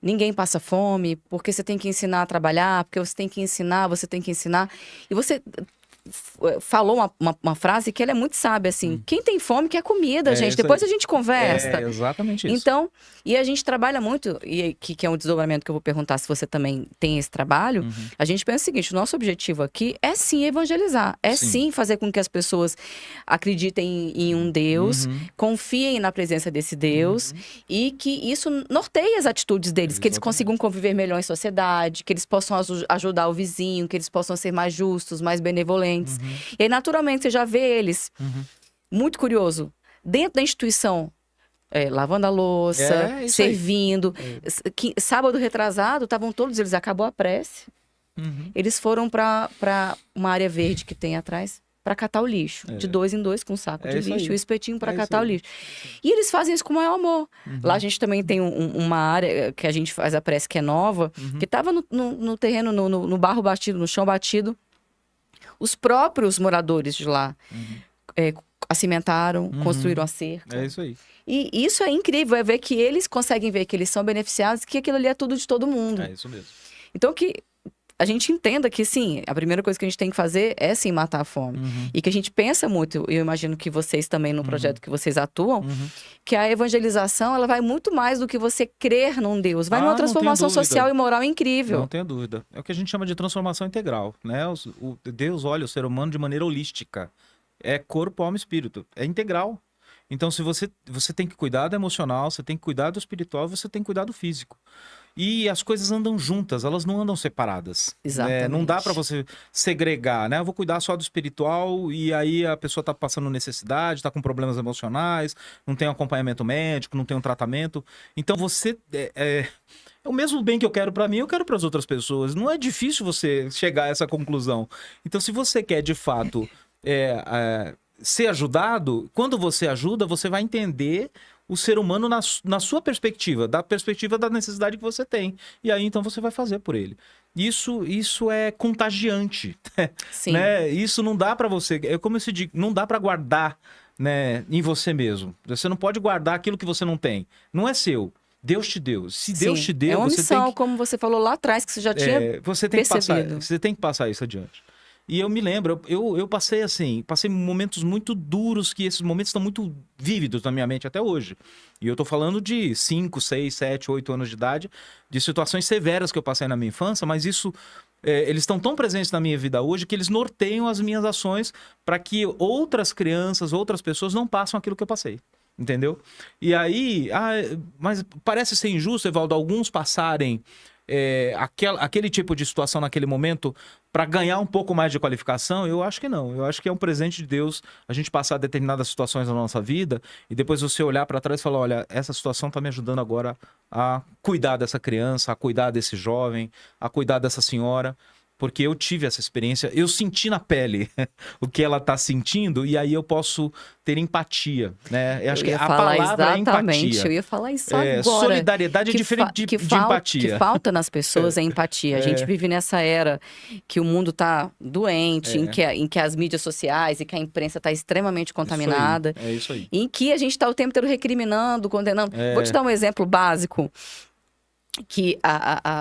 ninguém passa fome, porque você tem que ensinar a trabalhar, porque você tem que ensinar, você tem que ensinar. E você falou uma frase que ela é muito sábia, assim. Quem tem fome quer comida, É gente. isso Depois aí. a gente conversa. É exatamente isso. Então, e a gente trabalha muito, e que é um desdobramento que eu vou perguntar se você também tem esse trabalho. A gente pensa o seguinte: o nosso objetivo aqui é sim evangelizar, é Sim. sim fazer com que as pessoas acreditem em um Deus, confiem na presença desse Deus e que isso norteie as atitudes deles, que eles Exatamente. consigam conviver melhor em sociedade, que eles possam ajudar o vizinho, que eles possam ser mais justos, mais benevolentes. E aí, naturalmente, você já vê eles, muito curioso, dentro da instituição, lavando a louça, É, isso aí. servindo. Sábado retrasado, estavam todos eles, acabou a prece. Eles foram para uma área verde que tem atrás para catar o lixo. De 2 em 2 com um saco É de isso lixo aí. e o espetinho para É catar o isso aí. lixo. E eles fazem isso com o maior amor. Lá a gente também tem uma área que a gente faz a prece que é nova, que estava no terreno, no barro batido, no chão batido. Os próprios moradores de lá acimentaram, construíram a cerca. É isso aí. E isso é incrível, é ver que eles conseguem ver que eles são beneficiados, que aquilo ali é tudo de todo mundo. É isso mesmo. Então que a gente entenda que, sim, a primeira coisa que a gente tem que fazer é, sim, matar a fome. E que a gente pensa muito, eu imagino que vocês também, no projeto que vocês atuam, que a evangelização, ela vai muito mais do que você crer num Deus. Vai Ah, numa não tenho transformação dúvida. social e moral incrível. Não tenha dúvida. É o que a gente chama de transformação integral, né? Deus olha o ser humano de maneira holística. É corpo, alma e espírito. É integral. Então, se você tem que cuidar do emocional, você tem que cuidar do espiritual, você tem que cuidar do físico. E as coisas andam juntas, elas não andam separadas. Exatamente. Não dá para você segregar, né? Eu vou cuidar só do espiritual e aí a pessoa tá passando necessidade, tá com problemas emocionais, não tem um acompanhamento médico, não tem um tratamento. Então você o mesmo bem que eu quero para mim, eu quero para as outras pessoas. Não é difícil você chegar a essa conclusão. Então, se você quer de fato ser ajudado, quando você ajuda, você vai entender o ser humano na sua perspectiva, da perspectiva da necessidade que você tem. E aí, então, você vai fazer por ele. Isso é contagiante, Sim. né? Isso não dá para você... É como eu se diz, não dá para guardar, né, em você mesmo. Você não pode guardar aquilo que você não tem. Não é seu. Deus te deu. Se Deus Sim. te deu, é uma você missão, tem que... como você falou lá atrás, que você já tinha você tem que percebido. você tem que passar isso adiante. E eu me lembro, eu passei assim, passei momentos muito duros, que esses momentos estão muito vívidos na minha mente até hoje. E eu tô falando de 5, 6, 7, 8 anos de idade, de situações severas que eu passei na minha infância, mas isso, eles estão tão presentes na minha vida hoje que eles norteiam as minhas ações para que outras crianças, outras pessoas não passem aquilo que eu passei. Entendeu? E aí, mas parece ser injusto, Evaldo, alguns passarem aquele tipo de situação naquele momento para ganhar um pouco mais de qualificação. Eu acho que não. Eu acho que é um presente de Deus a gente passar determinadas situações na nossa vida e depois você olhar para trás e falar, olha, essa situação está me ajudando agora a cuidar dessa criança, a cuidar desse jovem, a cuidar dessa senhora. Porque eu tive essa experiência, eu senti na pele o que ela está sentindo e aí eu posso ter empatia, né? Eu acho que a palavra é empatia. Eu ia falar isso agora. Solidariedade é diferente de empatia. Que falta nas pessoas é empatia. A gente vive nessa era que o mundo está doente, em que as mídias sociais e que a imprensa está extremamente contaminada. É isso aí. Em que a gente está o tempo inteiro recriminando, condenando. Vou te dar um exemplo básico. Que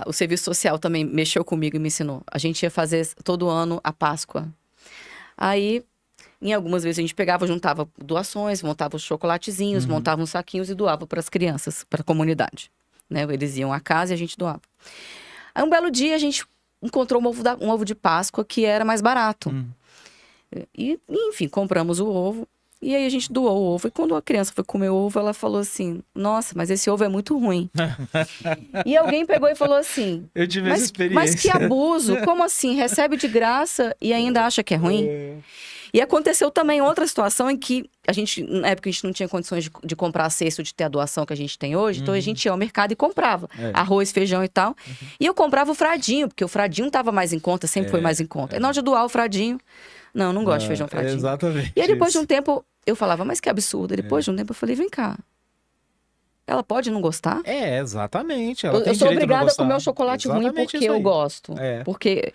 o serviço social também mexeu comigo e me ensinou. A gente ia fazer todo ano a Páscoa. Aí Em algumas vezes a gente pegava, juntava doações, montava os chocolatezinhos, montava uns saquinhos e doava para as crianças, para a comunidade. Né? Eles iam à casa e a gente doava. Aí um belo dia a gente encontrou um ovo de Páscoa que era mais barato. E, enfim, compramos o ovo. E aí a gente doou o ovo. E quando a criança foi comer o ovo, ela falou assim: nossa, mas esse ovo é muito ruim. E alguém pegou e falou assim: Eu tive essa mas experiência. que abuso, como assim? Recebe de graça e ainda acha que é ruim? E aconteceu também outra situação em que a gente, na época, a gente não tinha condições de comprar cesto, de ter a doação que a gente tem hoje. Então a gente ia ao mercado e comprava arroz, feijão e tal. E eu comprava o fradinho, porque o fradinho tava mais em conta, sempre foi mais em conta. E na hora de doar o fradinho, não gosto de feijão fradinho. Exatamente. E aí depois de um tempo, eu falava, mas que absurdo. E depois de um tempo eu falei, vem cá. Ela pode não gostar? Exatamente. Ela Eu tem sou direito de não obrigada a gostar. comer um chocolate ruim Exatamente porque isso eu aí. gosto. É. Porque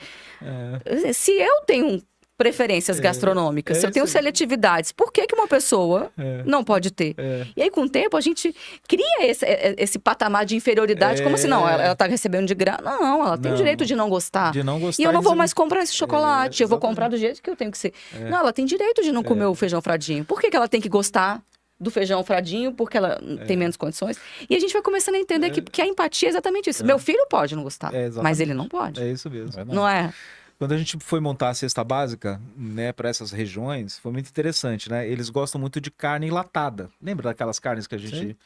se eu tenho preferências gastronômicas, se eu tenho isso aí. seletividades, por que uma pessoa não pode ter? E aí, com o tempo, a gente cria esse patamar de inferioridade, como se não, ela tá recebendo de graça. Não, ela tem o Não. direito de não gostar. De não gostar. E eu não vou receber- mais comprar esse chocolate, eu vou comprar do jeito que eu tenho que ser. Não, ela tem direito de não comer o feijão fradinho. Por que ela tem que gostar do feijão fradinho? Porque ela tem menos condições. E a gente vai começando a entender que a empatia é exatamente isso. Meu filho pode não gostar, exatamente. mas ele não pode. É isso mesmo. Não é? Quando a gente foi montar a cesta básica, né, para essas regiões, foi muito interessante, né? Eles gostam muito de carne enlatada. Lembra daquelas carnes que a gente...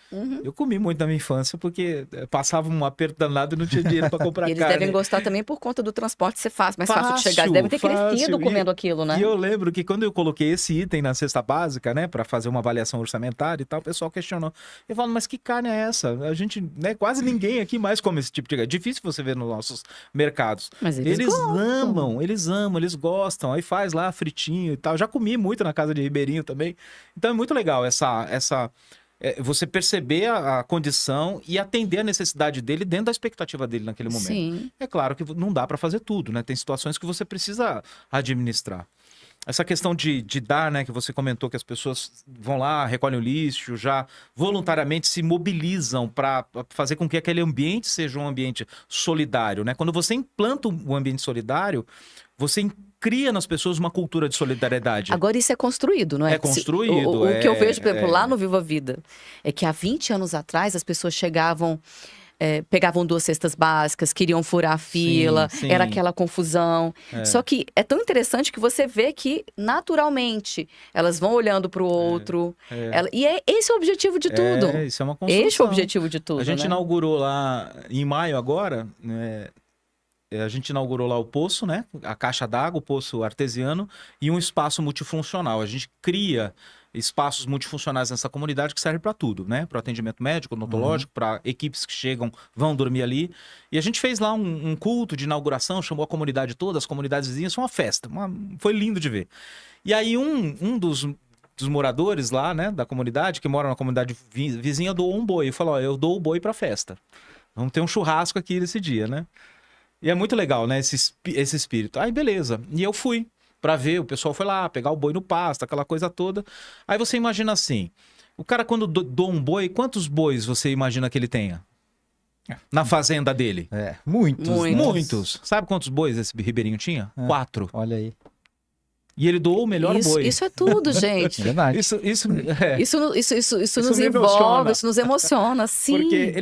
Eu comi muito na minha infância porque passava um aperto danado e não tinha dinheiro para comprar E eles carne. devem gostar também por conta do transporte ser mais fácil de chegar. Eles devem ter crescido comendo aquilo, né? E eu lembro que quando eu coloquei esse item na cesta básica, né, para fazer uma avaliação orçamentária e tal, o pessoal questionou. Eu falo, mas que carne é essa? A gente, né, quase ninguém aqui mais come esse tipo de carne. É difícil você ver nos nossos mercados. Mas eles gostam. Eles amam, eles gostam. Aí faz lá fritinho e tal. Já comi muito na casa de Ribeirinho também. Então é muito legal você perceber a condição e atender a necessidade dele dentro da expectativa dele naquele momento. Sim. É claro que não dá para fazer tudo, né? Tem situações que você precisa administrar. Essa questão de dar, né, que você comentou que as pessoas vão lá, recolhem o lixo, já voluntariamente se mobilizam para fazer com que aquele ambiente seja um ambiente solidário, né? Quando você implanta um ambiente solidário, você cria nas pessoas uma cultura de solidariedade. Agora isso é construído, não é? É construído. O que eu vejo, por exemplo, lá no Viva a Vida, é que há 20 anos atrás as pessoas chegavam... pegavam 2 cestas básicas, queriam furar a fila, Sim. era aquela confusão. Só que é tão interessante que você vê que, naturalmente, elas vão olhando para o outro. E esse é o objetivo de tudo. Isso é uma construção. Esse é o objetivo de tudo, A gente né? inaugurou lá em maio agora, né? A gente inaugurou lá o poço, né? A caixa d'água, o poço artesiano e um espaço multifuncional. A gente cria espaços multifuncionais nessa comunidade que servem para tudo, né? Para atendimento médico, odontológico, para equipes que chegam, vão dormir ali. E a gente fez lá um culto de inauguração, chamou a comunidade toda, as comunidades vizinhas, foi uma festa. Foi lindo de ver. E aí um dos moradores lá, né, da comunidade, que mora na comunidade vizinha, doou um boi. E falou, ó, eu dou o boi para festa. Vamos ter um churrasco aqui nesse dia, né? E é muito legal, né, esse espírito. Aí, beleza. E eu fui pra ver, o pessoal foi lá, pegar o boi no pasto, aquela coisa toda. Aí você imagina assim, o cara quando doa um boi, quantos bois você imagina que ele tenha? Na fazenda dele? Muitos. Muitos. Sabe quantos bois esse Ribeirinho tinha? 4. Olha aí. E ele doou o melhor boi. Isso é tudo, gente. Verdade. Isso Isso me nos emociona. envolve, isso nos emociona, sim. Porque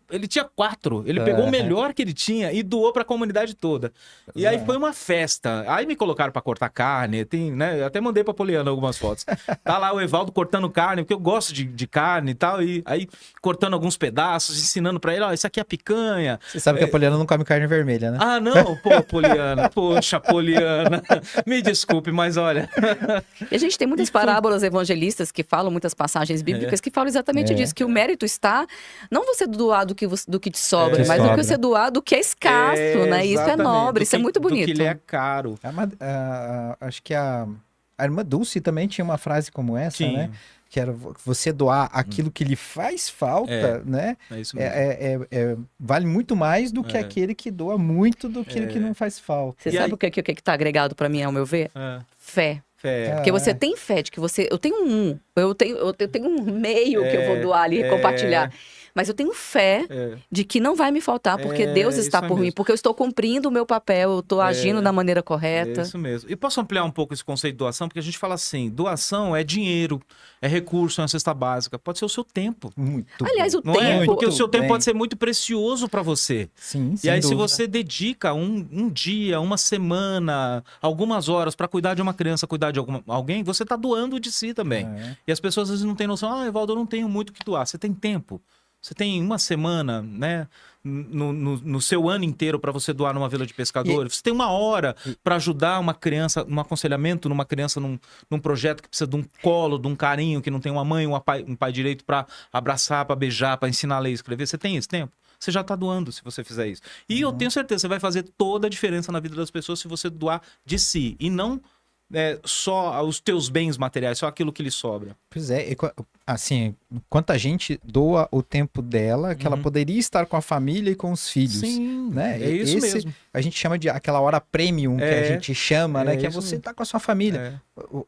ele tinha 4, ele pegou o melhor que ele tinha e doou pra comunidade toda. E aí foi uma festa. Aí me colocaram pra cortar carne, né? Eu até mandei pra Poliana algumas fotos. Tá lá o Evaldo cortando carne, porque eu gosto de carne e tal, e aí cortando alguns pedaços, ensinando pra ele, ó, isso aqui é picanha. Você sabe que a Poliana não come carne vermelha, né? Ah, não, pô, Poliana, poxa, Poliana, me desculpe, mas olha... E a gente tem muitas parábolas evangelistas que falam, muitas passagens bíblicas que falam exatamente disso, que o mérito está, não você doar do que te sobra, mas do que você doar do que é escasso, né? Isso é nobre, isso é muito bonito. Do que ele é caro. Acho que a irmã Dulce também tinha uma frase como essa, Tinha. né? Que era você doar aquilo que lhe faz falta, né? É isso mesmo. Vale muito mais do que aquele que doa muito do que que não faz falta. Você E sabe aí- o que está agregado para mim, ao meu ver? Fé. Fé. Porque você tem fé de que eu tenho um meio que eu vou doar ali e compartilhar. Mas eu tenho fé de que não vai me faltar, porque Deus está por mim, porque eu estou cumprindo o meu papel, eu estou agindo da maneira correta. É isso mesmo. E posso ampliar um pouco esse conceito de doação? Porque a gente fala assim, doação é dinheiro, é recurso, é uma cesta básica. Pode ser o seu tempo. Muito Aliás, bom. o Não tempo... é? Porque o seu tempo bem. pode ser muito precioso para você. Sim, E sem aí, se dúvida. você dedica um dia, uma semana, algumas horas para cuidar de uma criança, cuidar de alguém, você está doando de si também. É. E as pessoas às vezes não têm noção, Evaldo, eu não tenho muito o que doar. Você tem tempo. Você tem uma semana, né, no seu ano inteiro para você doar numa vila de pescadores. Você tem uma hora para ajudar uma criança, um aconselhamento numa criança num projeto que precisa de um colo, de um carinho, que não tem uma mãe, um pai direito para abraçar, para beijar, para ensinar a ler e escrever. Você tem esse tempo? Você já está doando se você fizer isso. E eu tenho certeza, você vai fazer toda a diferença na vida das pessoas se você doar de si. E não só os teus bens materiais, só aquilo que lhe sobra. Pois é, assim, quanta gente doa o tempo dela, que ela poderia estar com a família e com os filhos. Sim, né? é isso mesmo. A gente chama de aquela hora premium que a gente chama, né? Que é isso você mesmo. estar com a sua família.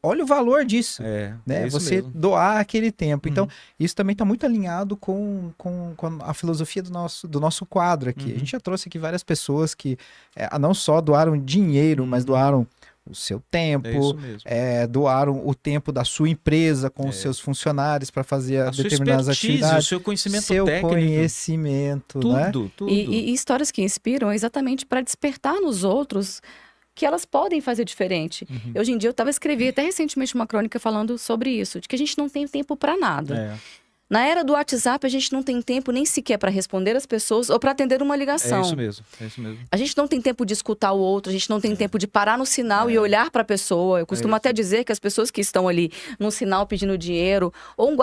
Olha o valor disso, né? É isso Você mesmo. doar aquele tempo. Então, isso também está muito alinhado com a filosofia do nosso quadro aqui. A gente já trouxe aqui várias pessoas que não só doaram dinheiro, mas doaram o seu tempo, É isso mesmo. doaram o tempo da sua empresa com os seus funcionários para fazer A sua determinadas expertise, atividades. o seu conhecimento seu técnico. conhecimento, né? Tudo. E histórias que inspiram exatamente para despertar nos outros que elas podem fazer diferente. Hoje em dia, eu escrevi até recentemente uma crônica falando sobre isso, de que a gente não tem tempo para nada. Na era do WhatsApp, a gente não tem tempo nem sequer para responder as pessoas ou para atender uma ligação. É isso mesmo. A gente não tem tempo de escutar o outro, a gente não tem tempo de parar no sinal e olhar para a pessoa. Eu costumo até dizer que as pessoas que estão ali no sinal pedindo dinheiro, ou um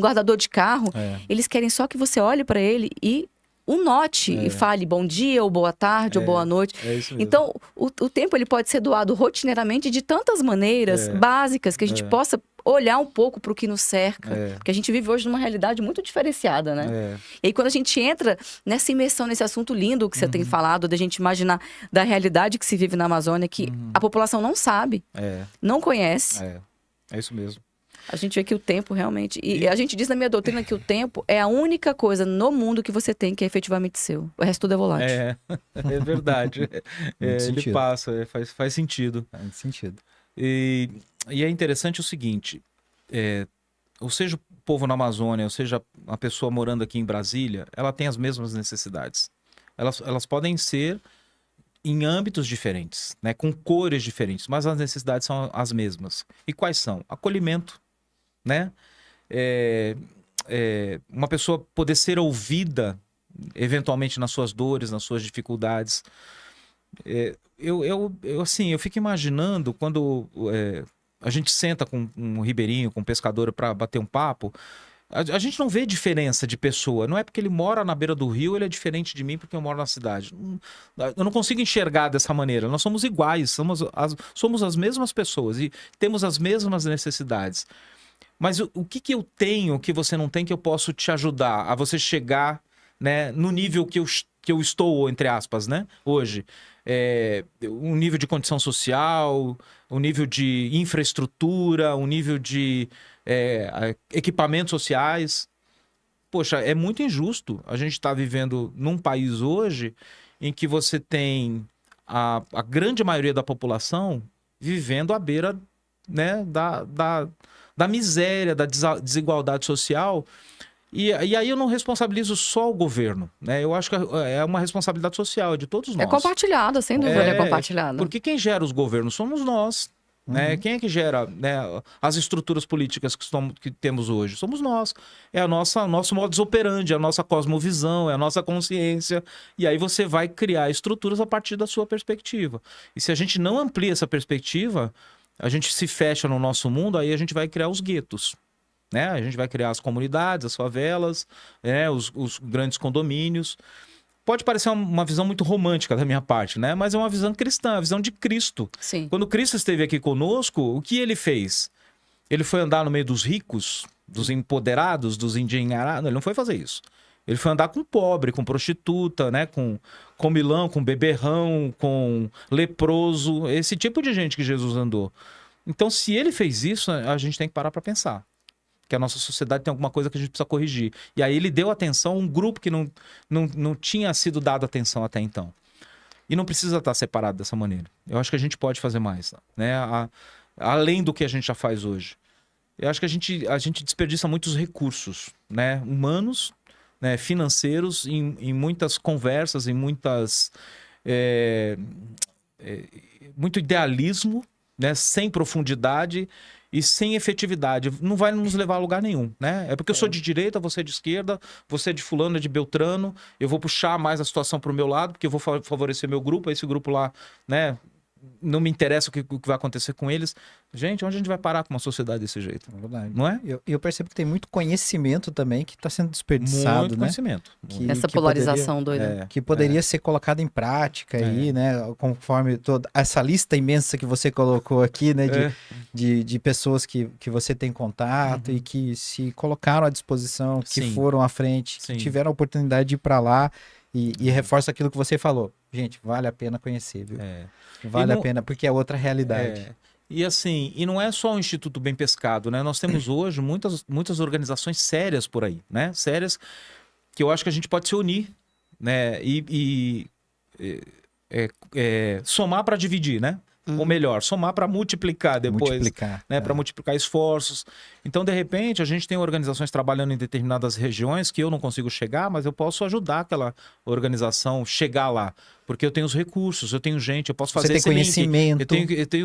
guardador de carro, eles querem só que você olhe para ele e o note e fale bom dia, ou boa tarde, ou boa noite. É isso mesmo. Então, o tempo ele pode ser doado rotineiramente de tantas maneiras básicas que a gente possa olhar um pouco para o que nos cerca. Porque a gente vive hoje numa realidade muito diferenciada, né? E aí, quando a gente entra nessa imersão, nesse assunto lindo que você tem falado, da gente imaginar da realidade que se vive na Amazônia, que a população não sabe, não conhece. É isso mesmo. A gente vê que o tempo realmente... E a gente diz na minha doutrina que o tempo é a única coisa no mundo que você tem que é efetivamente seu. O resto tudo é volátil. É verdade. Ele sentido. passa, faz sentido. Faz sentido. E é interessante o seguinte, ou seja o povo na Amazônia, ou seja a pessoa morando aqui em Brasília, ela tem as mesmas necessidades. Elas podem ser em âmbitos diferentes, né, com cores diferentes, mas as necessidades são as mesmas. E quais são? Acolhimento, né? Uma pessoa poder ser ouvida, eventualmente nas suas dores, nas suas dificuldades. Eu fico imaginando quando a gente senta com um ribeirinho, com um pescador para bater um papo, a gente não vê diferença de pessoa. Não é porque ele mora na beira do rio, ele é diferente de mim porque eu moro na cidade. Eu não consigo enxergar dessa maneira. Nós somos iguais, somos as mesmas pessoas e temos as mesmas necessidades. Mas o que eu tenho que você não tem que eu posso te ajudar a você chegar, né, no nível que eu estou, entre aspas, né, hoje? Um nível de condição social, um nível de infraestrutura, um nível de equipamentos sociais. Poxa, é muito injusto a gente estar vivendo num país hoje em que você tem a grande maioria da população vivendo à beira, né, da miséria, da desigualdade social. E aí eu não responsabilizo só o governo, né? Eu acho que é uma responsabilidade social de todos nós. É compartilhada, sem dúvida, é compartilhada. Porque quem gera os governos somos nós. Né? Quem é que gera, né, as estruturas políticas que temos hoje? Somos nós. É nosso modus operandi, a nossa cosmovisão, é a nossa consciência. E aí você vai criar estruturas a partir da sua perspectiva. E se a gente não amplia essa perspectiva, a gente se fecha no nosso mundo, aí a gente vai criar os guetos. Né? A gente vai criar as comunidades, as favelas, os grandes condomínios. Pode parecer uma visão muito romântica da minha parte, né? Mas é uma visão cristã, a visão de Cristo. Sim. Quando Cristo esteve aqui conosco, o que ele fez? Ele foi andar no meio dos ricos, dos empoderados, dos endinheirados? Não, ele não foi fazer isso. Ele foi andar com pobre, com prostituta, né? com comilão, com beberrão, com leproso, esse tipo de gente que Jesus andou. Então, se ele fez isso, a gente tem que parar para pensar. que a nossa sociedade tem alguma coisa que a gente precisa corrigir. E aí ele deu atenção a um grupo que não tinha sido dado atenção até então. E não precisa estar separado dessa maneira. Eu acho que a gente pode fazer mais, né? Além do que a gente já faz hoje. Eu acho que a gente desperdiça muitos recursos, né? Humanos, né? Financeiros, em muitas conversas, em muitas... muito idealismo, né? Sem profundidade e sem efetividade. Não vai nos levar a lugar nenhum, né? É porque eu sou de direita, você é de esquerda, você é de fulano, é de beltrano, eu vou puxar mais a situação para o meu lado, porque eu vou favorecer meu grupo, esse grupo lá, né? Não me interessa o que vai acontecer com eles. Gente, onde a gente vai parar com uma sociedade desse jeito? É verdade. Não é? Eu percebo que tem muito conhecimento também que está sendo desperdiçado, Muito né? conhecimento. Essa Que polarização doida. que poderia ser colocado em prática aí, né? Conforme toda essa lista imensa que você colocou aqui, né? De pessoas que você tem contato e que se colocaram à disposição, que Sim. foram à frente, que Sim. tiveram a oportunidade de ir para lá e reforça aquilo que você falou. Gente, vale a pena conhecer, viu? Vale E não- a pena porque é outra realidade. E assim, e não é só o Instituto Bem Pescado, né? Nós temos hoje muitas organizações sérias por aí, né? Sérias que eu acho que a gente pode se unir, né? Somar para dividir, né? Ou melhor, somar para multiplicar depois, Multiplicar. né? Para multiplicar esforços. Então, de repente, a gente tem organizações trabalhando em determinadas regiões que eu não consigo chegar, mas eu posso ajudar aquela organização chegar lá, porque eu tenho os recursos, eu tenho gente, eu posso fazer Você tem esse link. conhecimento.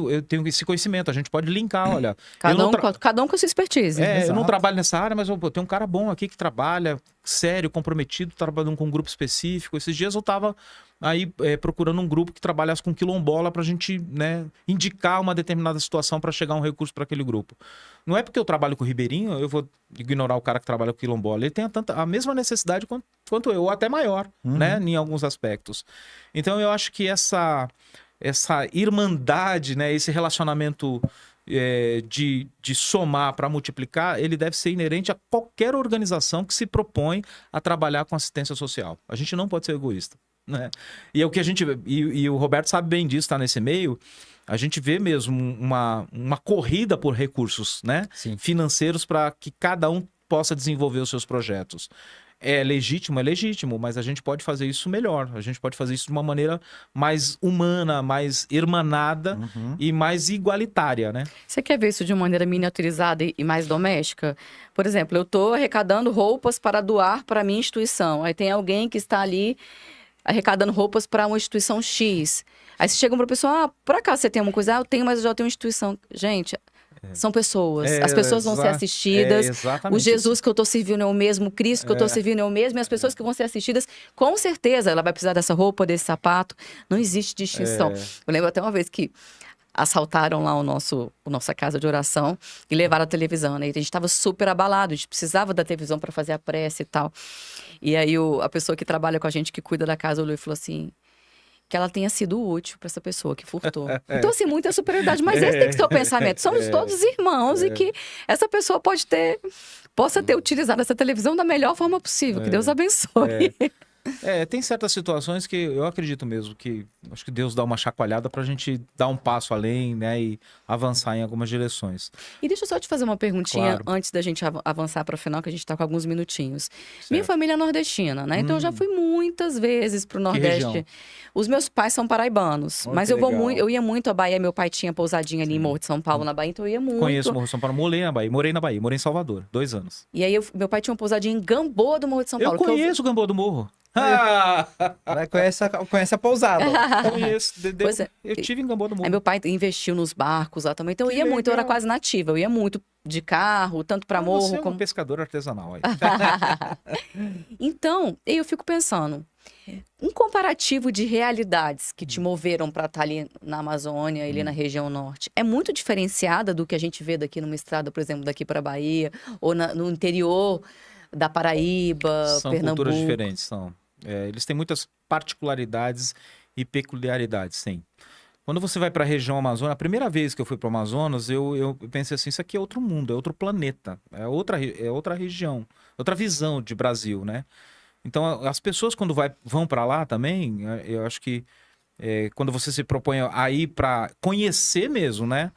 Eu tenho esse conhecimento, a gente pode linkar, olha. Cada um com a sua expertise. Eu não Exato. trabalho nessa área, mas tem um cara bom aqui que trabalha, sério, comprometido, trabalhando com um grupo específico. Esses dias eu tava aí procurando um grupo que trabalhasse com quilombola pra gente, né, indicar uma determinada situação para chegar um recurso para aquele grupo. Não é porque eu trabalho com o ribeirinho, eu vou ignorar o cara que trabalha com quilombola. Ele tem a mesma necessidade quanto eu, ou até maior, né, em alguns aspectos. Então eu acho que essa irmandade, né, esse relacionamento de somar para multiplicar, ele deve ser inerente a qualquer organização que se propõe a trabalhar com assistência social. A gente não pode ser egoísta, né? E é o que a gente e o Roberto sabe bem disso, está nesse meio. A gente vê mesmo uma corrida por recursos, né, Sim. financeiros para que cada um possa desenvolver os seus projetos. É legítimo, mas a gente pode fazer isso melhor. A gente pode fazer isso de uma maneira mais humana, mais irmanada e mais igualitária, né? Você quer ver isso de uma maneira miniaturizada e mais doméstica? Por exemplo, eu estou arrecadando roupas para doar para a minha instituição. Aí tem alguém que está ali arrecadando roupas para uma instituição X. Aí você chega para a pessoa, por acaso você tem uma coisa? Eu tenho, mas eu já tenho uma instituição. Gente, são pessoas. As pessoas vão ser assistidas. Exatamente O Jesus que eu estou servindo é o mesmo, o Cristo que eu estou servindo é o mesmo. E as pessoas que vão ser assistidas, com certeza, ela vai precisar dessa roupa, desse sapato. Não existe distinção. Eu lembro até uma vez que assaltaram lá a nossa casa de oração e levaram a televisão, né? E a gente estava super abalado, a gente precisava da televisão para fazer a prece e tal. E aí a pessoa que trabalha com a gente, que cuida da casa, olhou e falou assim: que ela tenha sido útil para essa pessoa que furtou. Então, assim, muita superioridade. Mas esse tem que ser o pensamento. Somos todos irmãos e que essa pessoa possa ter utilizado essa televisão da melhor forma possível. Que Deus abençoe. Tem certas situações que eu acredito mesmo que acho que Deus dá uma chacoalhada pra gente dar um passo além, né, e avançar em algumas direções. E deixa eu só te fazer uma perguntinha Claro. antes da gente avançar para o final, que a gente está com alguns minutinhos. Minha Certo. família é nordestina, né? Então eu já fui muitas vezes pro Nordeste. região? Os meus pais são paraibanos, Olha mas que eu vou legal. muito, eu ia muito à Bahia, meu pai tinha pousadinha ali em Morro de São Paulo, na Bahia, então eu ia muito. Conheço o Morro de São Paulo, morei na Bahia, morei em Salvador, 2 anos. E aí meu pai tinha uma pousadinha em Gamboa do Morro de São Paulo. Eu conheço o Gamboa do Morro. Ela conhece a pousada. Conheço. Pois é. Eu tive em Gamboa do Aí Morro. meu pai investiu nos barcos lá também, então eu Que ia muito, eu era legal. quase nativa, eu ia muito de carro, tanto para morro Você é um como... pescador artesanal aí. Então, eu fico pensando, um comparativo de realidades que te moveram para estar ali na Amazônia, ali na região norte, é muito diferenciada do que a gente vê daqui numa estrada, por exemplo, daqui para Bahia, ou no interior da Paraíba, São Pernambuco. culturas diferentes, são. Eles têm muitas particularidades e peculiaridades, sim. Quando você vai para a região Amazônia, a primeira vez que eu fui para o Amazonas, eu pensei assim, isso aqui é outro mundo, é outro planeta, é outra região, outra visão de Brasil, né? Então, as pessoas quando vão para lá também, eu acho que quando você se propõe a ir para conhecer mesmo, né?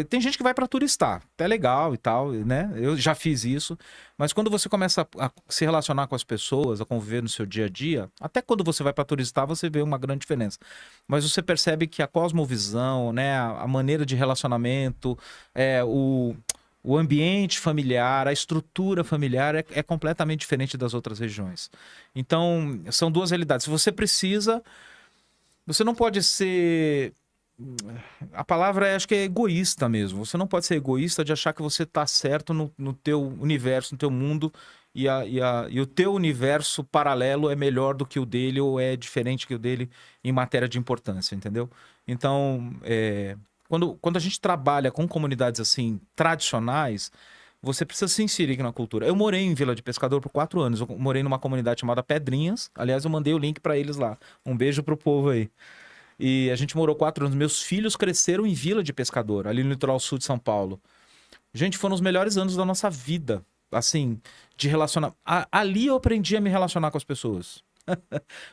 Tem gente que vai para turistar, até legal e tal, né? Eu já fiz isso, mas quando você começa a se relacionar com as pessoas, a conviver no seu dia a dia, até quando você vai para turistar, você vê uma grande diferença. Mas você percebe que a cosmovisão, né, a maneira de relacionamento, o ambiente familiar, a estrutura familiar é completamente diferente das outras regiões. Então, são duas realidades. Se você precisa, você não pode ser... A palavra acho que é egoísta mesmo. Você não pode ser egoísta de achar que você está certo no teu universo, no teu mundo, e o teu universo paralelo é melhor do que o dele ou é diferente que o dele em matéria de importância, entendeu? Então, quando a gente trabalha com comunidades assim tradicionais, você precisa se inserir na cultura. Eu morei em Vila de Pescador por 4 anos. Eu morei numa comunidade chamada Pedrinhas. Aliás, eu mandei o link para eles lá. Um beijo pro povo aí. E a gente morou 4 anos. Meus filhos cresceram em Vila de Pescador, ali no litoral sul de São Paulo. Gente, foram os melhores anos da nossa vida, assim, de relacionar. Ali eu aprendi a me relacionar com as pessoas.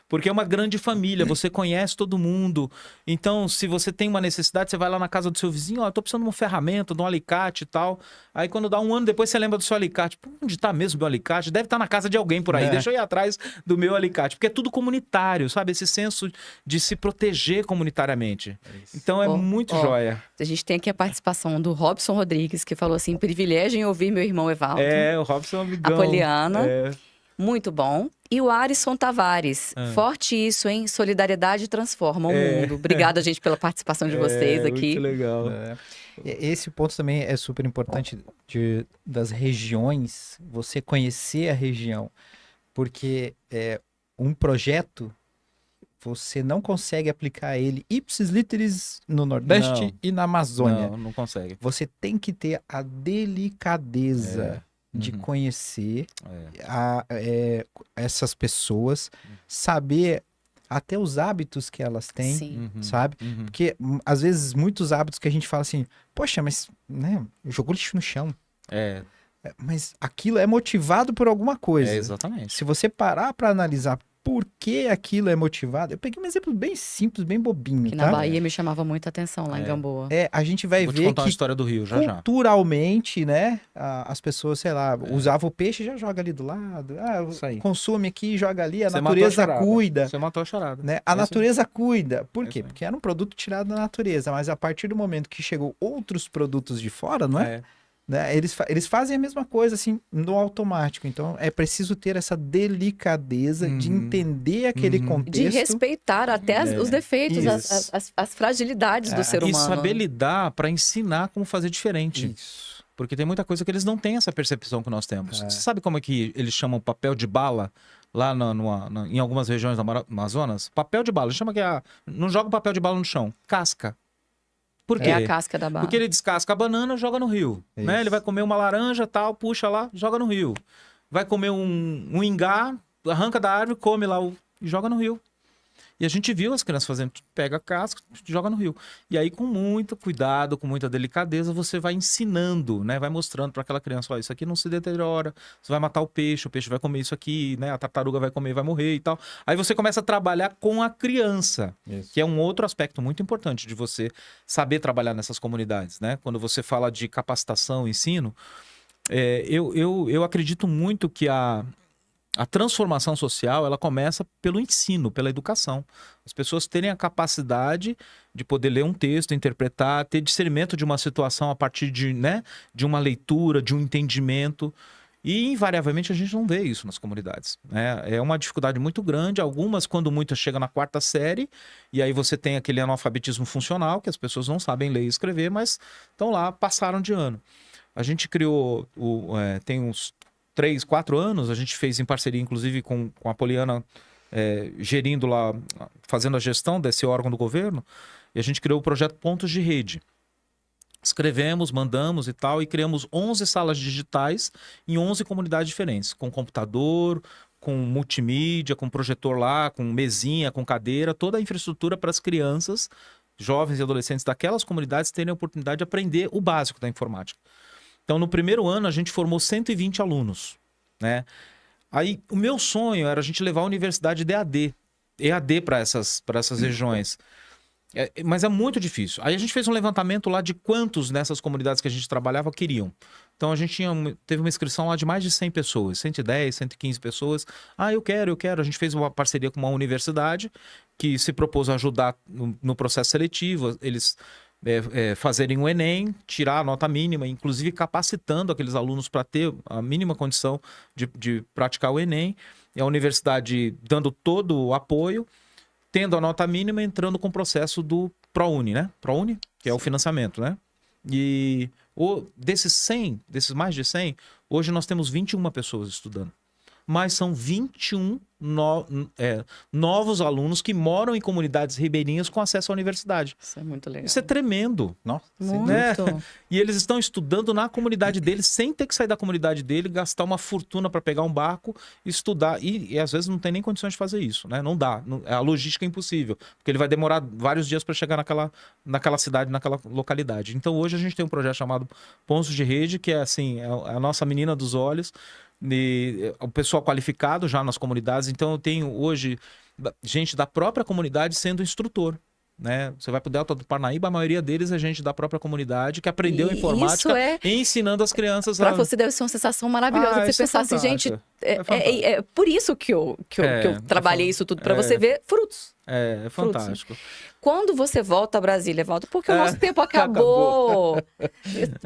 Porque é uma grande família, você conhece todo mundo. Então, se você tem uma necessidade, você vai lá na casa do seu vizinho, ó, eu tô precisando de uma ferramenta, de um alicate e tal. Aí quando dá um ano depois, você lembra do seu alicate. Pô, onde tá mesmo o meu alicate? Deve estar na casa de alguém por aí, deixa eu ir atrás do meu alicate. Porque é tudo comunitário, sabe? Esse senso de se proteger comunitariamente. Então é muito joia. A gente tem aqui a participação do Robson Rodrigues, que falou assim, privilégio em ouvir meu irmão Evaldo. O Robson é um amigão. A Poliana. Muito bom. E o Arisson Tavares. Forte isso, hein? Solidariedade transforma o mundo. Obrigada, gente, pela participação de vocês aqui. Muito legal. Esse ponto também é super importante das regiões, você conhecer a região. Porque um projeto, você não consegue aplicar ele ipsis literis no Nordeste e na Amazônia. Não consegue. Você tem que ter a delicadeza de conhecer essas pessoas, saber até os hábitos que elas têm, sabe? Porque às vezes muitos hábitos que a gente fala assim, poxa, mas né, jogou lixo no chão. Mas aquilo é motivado por alguma coisa. Exatamente. Se você parar para analisar por que aquilo é motivado, eu peguei um exemplo bem simples, bem bobinho, Que tá? na Bahia me chamava muita atenção, lá em Gamboa. A gente vai Vou ver te contar que uma história do Rio, já. culturalmente, né, as pessoas, sei lá, usavam o peixe e já joga ali do lado. Isso aí. Consome aqui, joga ali, a Você natureza matou a charada. cuida. Você matou a charada. Né? A natureza cuida. Por quê? aí. Porque era um produto tirado da natureza, mas a partir do momento que chegou outros produtos de fora, não é? Né? Eles fazem a mesma coisa, assim, no automático. Então, é preciso ter essa delicadeza de entender aquele contexto. De respeitar até os defeitos, as fragilidades do ser humano. E saber lidar para ensinar como fazer diferente. Isso. Porque tem muita coisa que eles não têm essa percepção que nós temos. Você sabe como é que eles chamam papel de bala lá em algumas regiões do Amazonas? Papel de bala. Eles chamam que não joga o papel de bala no chão. Casca. Por quê? É a casca da bala. Porque ele descasca a banana, joga no rio. Né? Ele vai comer uma laranja, tal, puxa lá, joga no rio. Vai comer um ingá, arranca da árvore, come lá e joga no rio. E a gente viu as crianças fazendo, pega a casca, joga no rio. E aí, com muito cuidado, com muita delicadeza, você vai ensinando, né? Vai mostrando para aquela criança, ó, isso aqui não se deteriora, você vai matar o peixe vai comer isso aqui, né? A tartaruga vai comer, vai morrer e tal. Aí você começa a trabalhar com a criança, que é um outro aspecto muito importante de você saber trabalhar nessas comunidades, né? Quando você fala de capacitação, ensino, eu acredito muito que a transformação social, ela começa pelo ensino, pela educação. As pessoas terem a capacidade de poder ler um texto, interpretar, ter discernimento de uma situação a partir de uma leitura, de um entendimento. E, invariavelmente, a gente não vê isso nas comunidades. Né? É uma dificuldade muito grande. Algumas, quando muitas, chegam na 4ª série, e aí você tem aquele analfabetismo funcional, que as pessoas não sabem ler e escrever, mas estão lá, passaram de ano. A gente criou, tem uns 3, 4 anos, a gente fez em parceria, inclusive, com a Poliana, gerindo lá, fazendo a gestão desse órgão do governo, e a gente criou o projeto Pontos de Rede. Escrevemos, mandamos e tal, e criamos 11 salas digitais em 11 comunidades diferentes, com computador, com multimídia, com projetor lá, com mesinha, com cadeira, toda a infraestrutura para as crianças, jovens e adolescentes daquelas comunidades terem a oportunidade de aprender o básico da informática. Então, no primeiro ano, a gente formou 120 alunos, né? Aí, o meu sonho era a gente levar a universidade de EAD para essas regiões. Mas é muito difícil. Aí a gente fez um levantamento lá de quantos nessas comunidades que a gente trabalhava queriam. Então a gente teve uma inscrição lá de mais de 100 pessoas, 110, 115 pessoas. Ah, eu quero. A gente fez uma parceria com uma universidade que se propôs a ajudar no processo seletivo, eles fazerem o Enem, tirar a nota mínima, inclusive capacitando aqueles alunos para ter a mínima condição de praticar o Enem. E a universidade dando todo o apoio, tendo a nota mínima, entrando com o processo do ProUni, né? ProUni, que é o financiamento, né? E desses mais de 100, hoje nós temos 21 pessoas estudando. Mas são 21 novos alunos que moram em comunidades ribeirinhas com acesso à universidade. Isso é muito legal. Isso é tremendo. Nossa, Muito. Né? E eles estão estudando na comunidade deles, sem ter que sair da comunidade dele, gastar uma fortuna para pegar um barco, estudar. E às vezes não tem nem condições de fazer isso, né? Não dá. A logística é impossível, porque ele vai demorar vários dias para chegar naquela cidade, naquela localidade. Então hoje a gente tem um projeto chamado Pontos de Rede, que é assim, é a nossa menina dos olhos, o pessoal qualificado já nas comunidades. Então eu tenho hoje gente da própria comunidade sendo instrutor. Né? Você vai pro Delta do Parnaíba, a maioria deles é gente da própria comunidade que aprendeu informática e ensinando as crianças Para você deve ser uma sensação maravilhosa você pensar assim, gente, é por isso que eu trabalhei isso tudo, para você ver frutos. É fantástico. Quando você volta a Brasília, Evaldo, porque o nosso tempo acabou.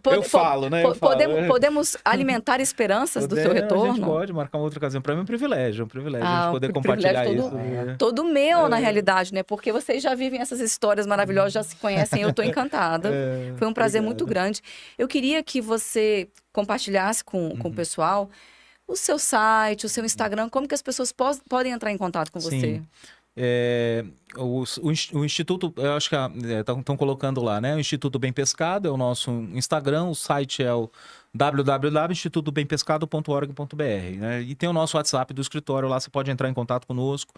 Eu falo, né? Podemos alimentar esperanças do seu retorno? A gente pode marcar uma outra ocasião. Para mim é um privilégio a gente poder compartilhar isso. Todo meu, na realidade, né? Porque vocês já vivem essas histórias maravilhosas, já se conhecem, eu estou encantada. Foi um prazer muito grande. Eu queria que você compartilhasse com o pessoal o seu site, o seu Instagram, como que as pessoas podem entrar em contato com você? Sim. O Instituto, eu acho que estão colocando lá, né? O Instituto Bem Pescado é o nosso Instagram, o site é o www.institutobempescado.org.br, né? E tem o nosso WhatsApp do escritório, lá você pode entrar em contato conosco.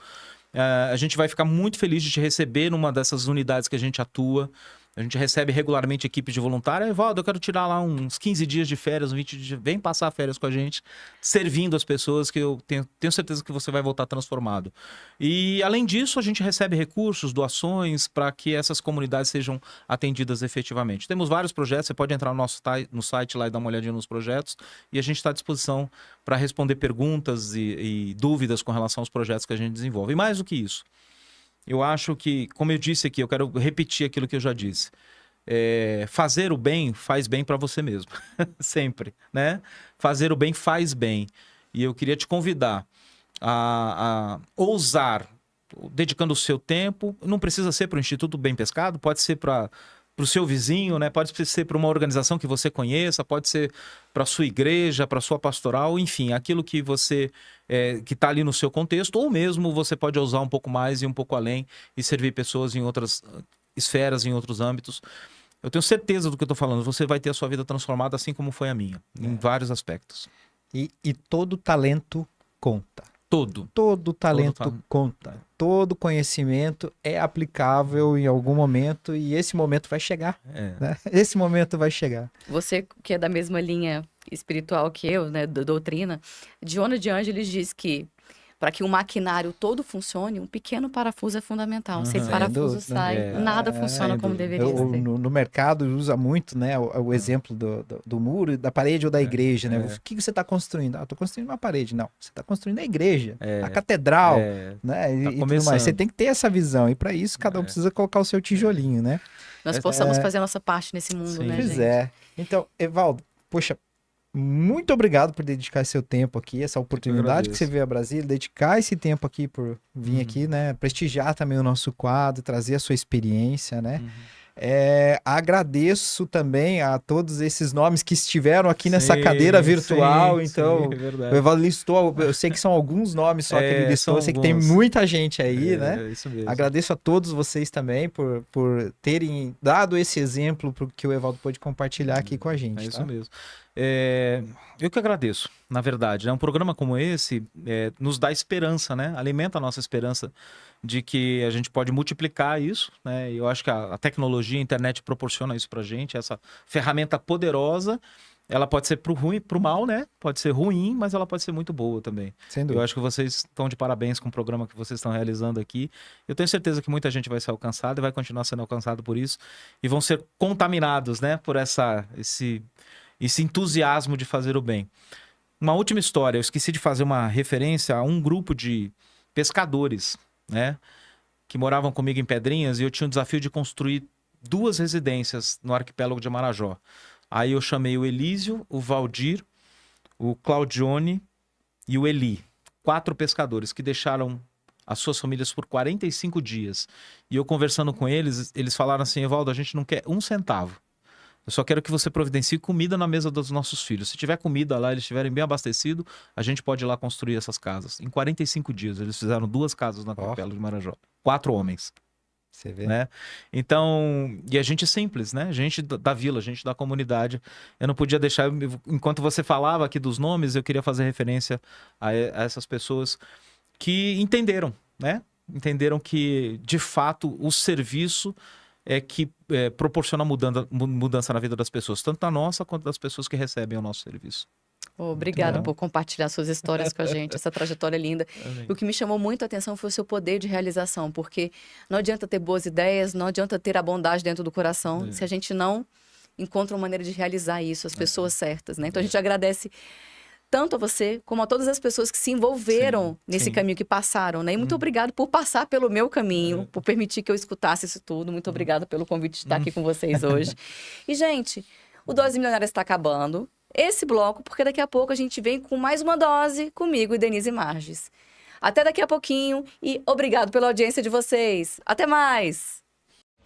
A gente vai ficar muito feliz de te receber numa dessas unidades que a gente atua. A gente recebe regularmente equipes de voluntário. Evaldo, eu quero tirar lá uns 15 dias de férias, 20 dias. Vem passar férias com a gente, servindo as pessoas, que eu tenho certeza que você vai voltar transformado. E, além disso, a gente recebe recursos, doações, para que essas comunidades sejam atendidas efetivamente. Temos vários projetos, você pode entrar no site lá e dar uma olhadinha nos projetos. E a gente está à disposição para responder perguntas e dúvidas com relação aos projetos que a gente desenvolve. E mais do que isso, eu acho que, como eu disse aqui, eu quero repetir aquilo que eu já disse. Fazer o bem faz bem para você mesmo. Sempre, né? Fazer o bem faz bem. E eu queria te convidar a ousar, dedicando o seu tempo. Não precisa ser para o Instituto Bem Pescado, pode ser para o seu vizinho, né? Pode ser para uma organização que você conheça, pode ser para a sua igreja, para a sua pastoral, enfim, aquilo que você que está ali no seu contexto, ou mesmo você pode ousar um pouco mais e um pouco além e servir pessoas em outras esferas, em outros âmbitos. Eu tenho certeza do que eu estou falando, você vai ter a sua vida transformada assim como foi a minha, em vários aspectos. E todo talento conta. Todo talento conta. Todo conhecimento é aplicável em algum momento e esse momento vai chegar. Né? Esse momento vai chegar. Você que é da mesma linha espiritual que eu, né, da doutrina, Joana de Ângeles diz que para que o maquinário todo funcione, um pequeno parafuso é fundamental. Se esse parafuso sai, nada funciona como deveria ser. No mercado usa muito, né, o exemplo do muro, da parede ou da igreja, né? O que você está construindo? Estou construindo uma parede. Não, você está construindo a igreja, a catedral, né? E tudo mais. Você tem que ter essa visão. E para isso, cada um precisa colocar o seu tijolinho, né? Nós possamos fazer a nossa parte nesse mundo, né, gente? Pois é. Então, Evaldo, poxa, muito obrigado por dedicar seu tempo aqui, essa oportunidade que você veio a Brasília, dedicar esse tempo aqui por vir aqui, né? Prestigiar também o nosso quadro, trazer a sua experiência, né? Agradeço também a todos esses nomes que estiveram aqui nessa cadeira virtual. Então, o Evaldo listou, eu sei que são alguns nomes só que ele listou, eu sei que tem muita gente aí, né? Isso mesmo. Agradeço a todos vocês também por terem dado esse exemplo que o Evaldo pôde compartilhar aqui com a gente. É isso mesmo. Eu que agradeço, na verdade, né? Um programa como esse nos dá esperança, né? Alimenta a nossa esperança de que a gente pode multiplicar isso, né? E eu acho que a tecnologia, a internet proporciona isso pra gente, essa ferramenta poderosa. ela pode ser pro ruim, pro mal, né? Pode ser ruim, mas ela pode ser muito boa também. Sem Eu dúvida. acho que vocês estão de parabéns com o programa que vocês estão realizando aqui. Eu tenho certeza que muita gente vai ser alcançada e vai continuar sendo alcançado por isso. E vão ser contaminados, né? Por esse entusiasmo de fazer o bem. Uma última história. Eu esqueci de fazer uma referência a um grupo de pescadores, né? Que moravam comigo em Pedrinhas e eu tinha o desafio de construir 2 residências no arquipélago de Marajó. Aí eu chamei o Elísio, o Valdir, o Claudione e o Eli. 4 pescadores que deixaram as suas famílias por 45 dias. E eu conversando com eles, eles falaram assim: Evaldo, a gente não quer 1 centavo. Eu só quero que você providencie comida na mesa dos nossos filhos. Se tiver comida lá, eles estiverem bem abastecidos, a gente pode ir lá construir essas casas. Em 45 dias, eles fizeram 2 casas no arquipélago de Marajó. 4 homens. Você vê? Né? Então, e a gente simples, né? Gente da vila, gente da comunidade. Eu não podia deixar, enquanto você falava aqui dos nomes, eu queria fazer referência a essas pessoas que entenderam, né? Entenderam que, de fato, o serviço é que proporciona mudança na vida das pessoas, tanto da nossa quanto das pessoas que recebem o nosso serviço. Obrigada bom. por compartilhar suas histórias com a gente, essa trajetória linda. E o que me chamou muito a atenção foi o seu poder de realização, porque não adianta ter boas ideias, não adianta ter a bondade dentro do coração, se a gente não encontra uma maneira de realizar isso, as pessoas certas, né? Então a gente agradece tanto a você, como a todas as pessoas que se envolveram nesse sim. caminho, que passaram, né? E muito obrigado por passar pelo meu caminho, por permitir que eu escutasse isso tudo. Muito obrigada pelo convite de estar aqui com vocês hoje. E, gente, o Dose Milionária está acabando. Esse bloco, porque daqui a pouco a gente vem com mais uma dose comigo e Denise Marges. Até daqui a pouquinho e obrigado pela audiência de vocês. Até mais!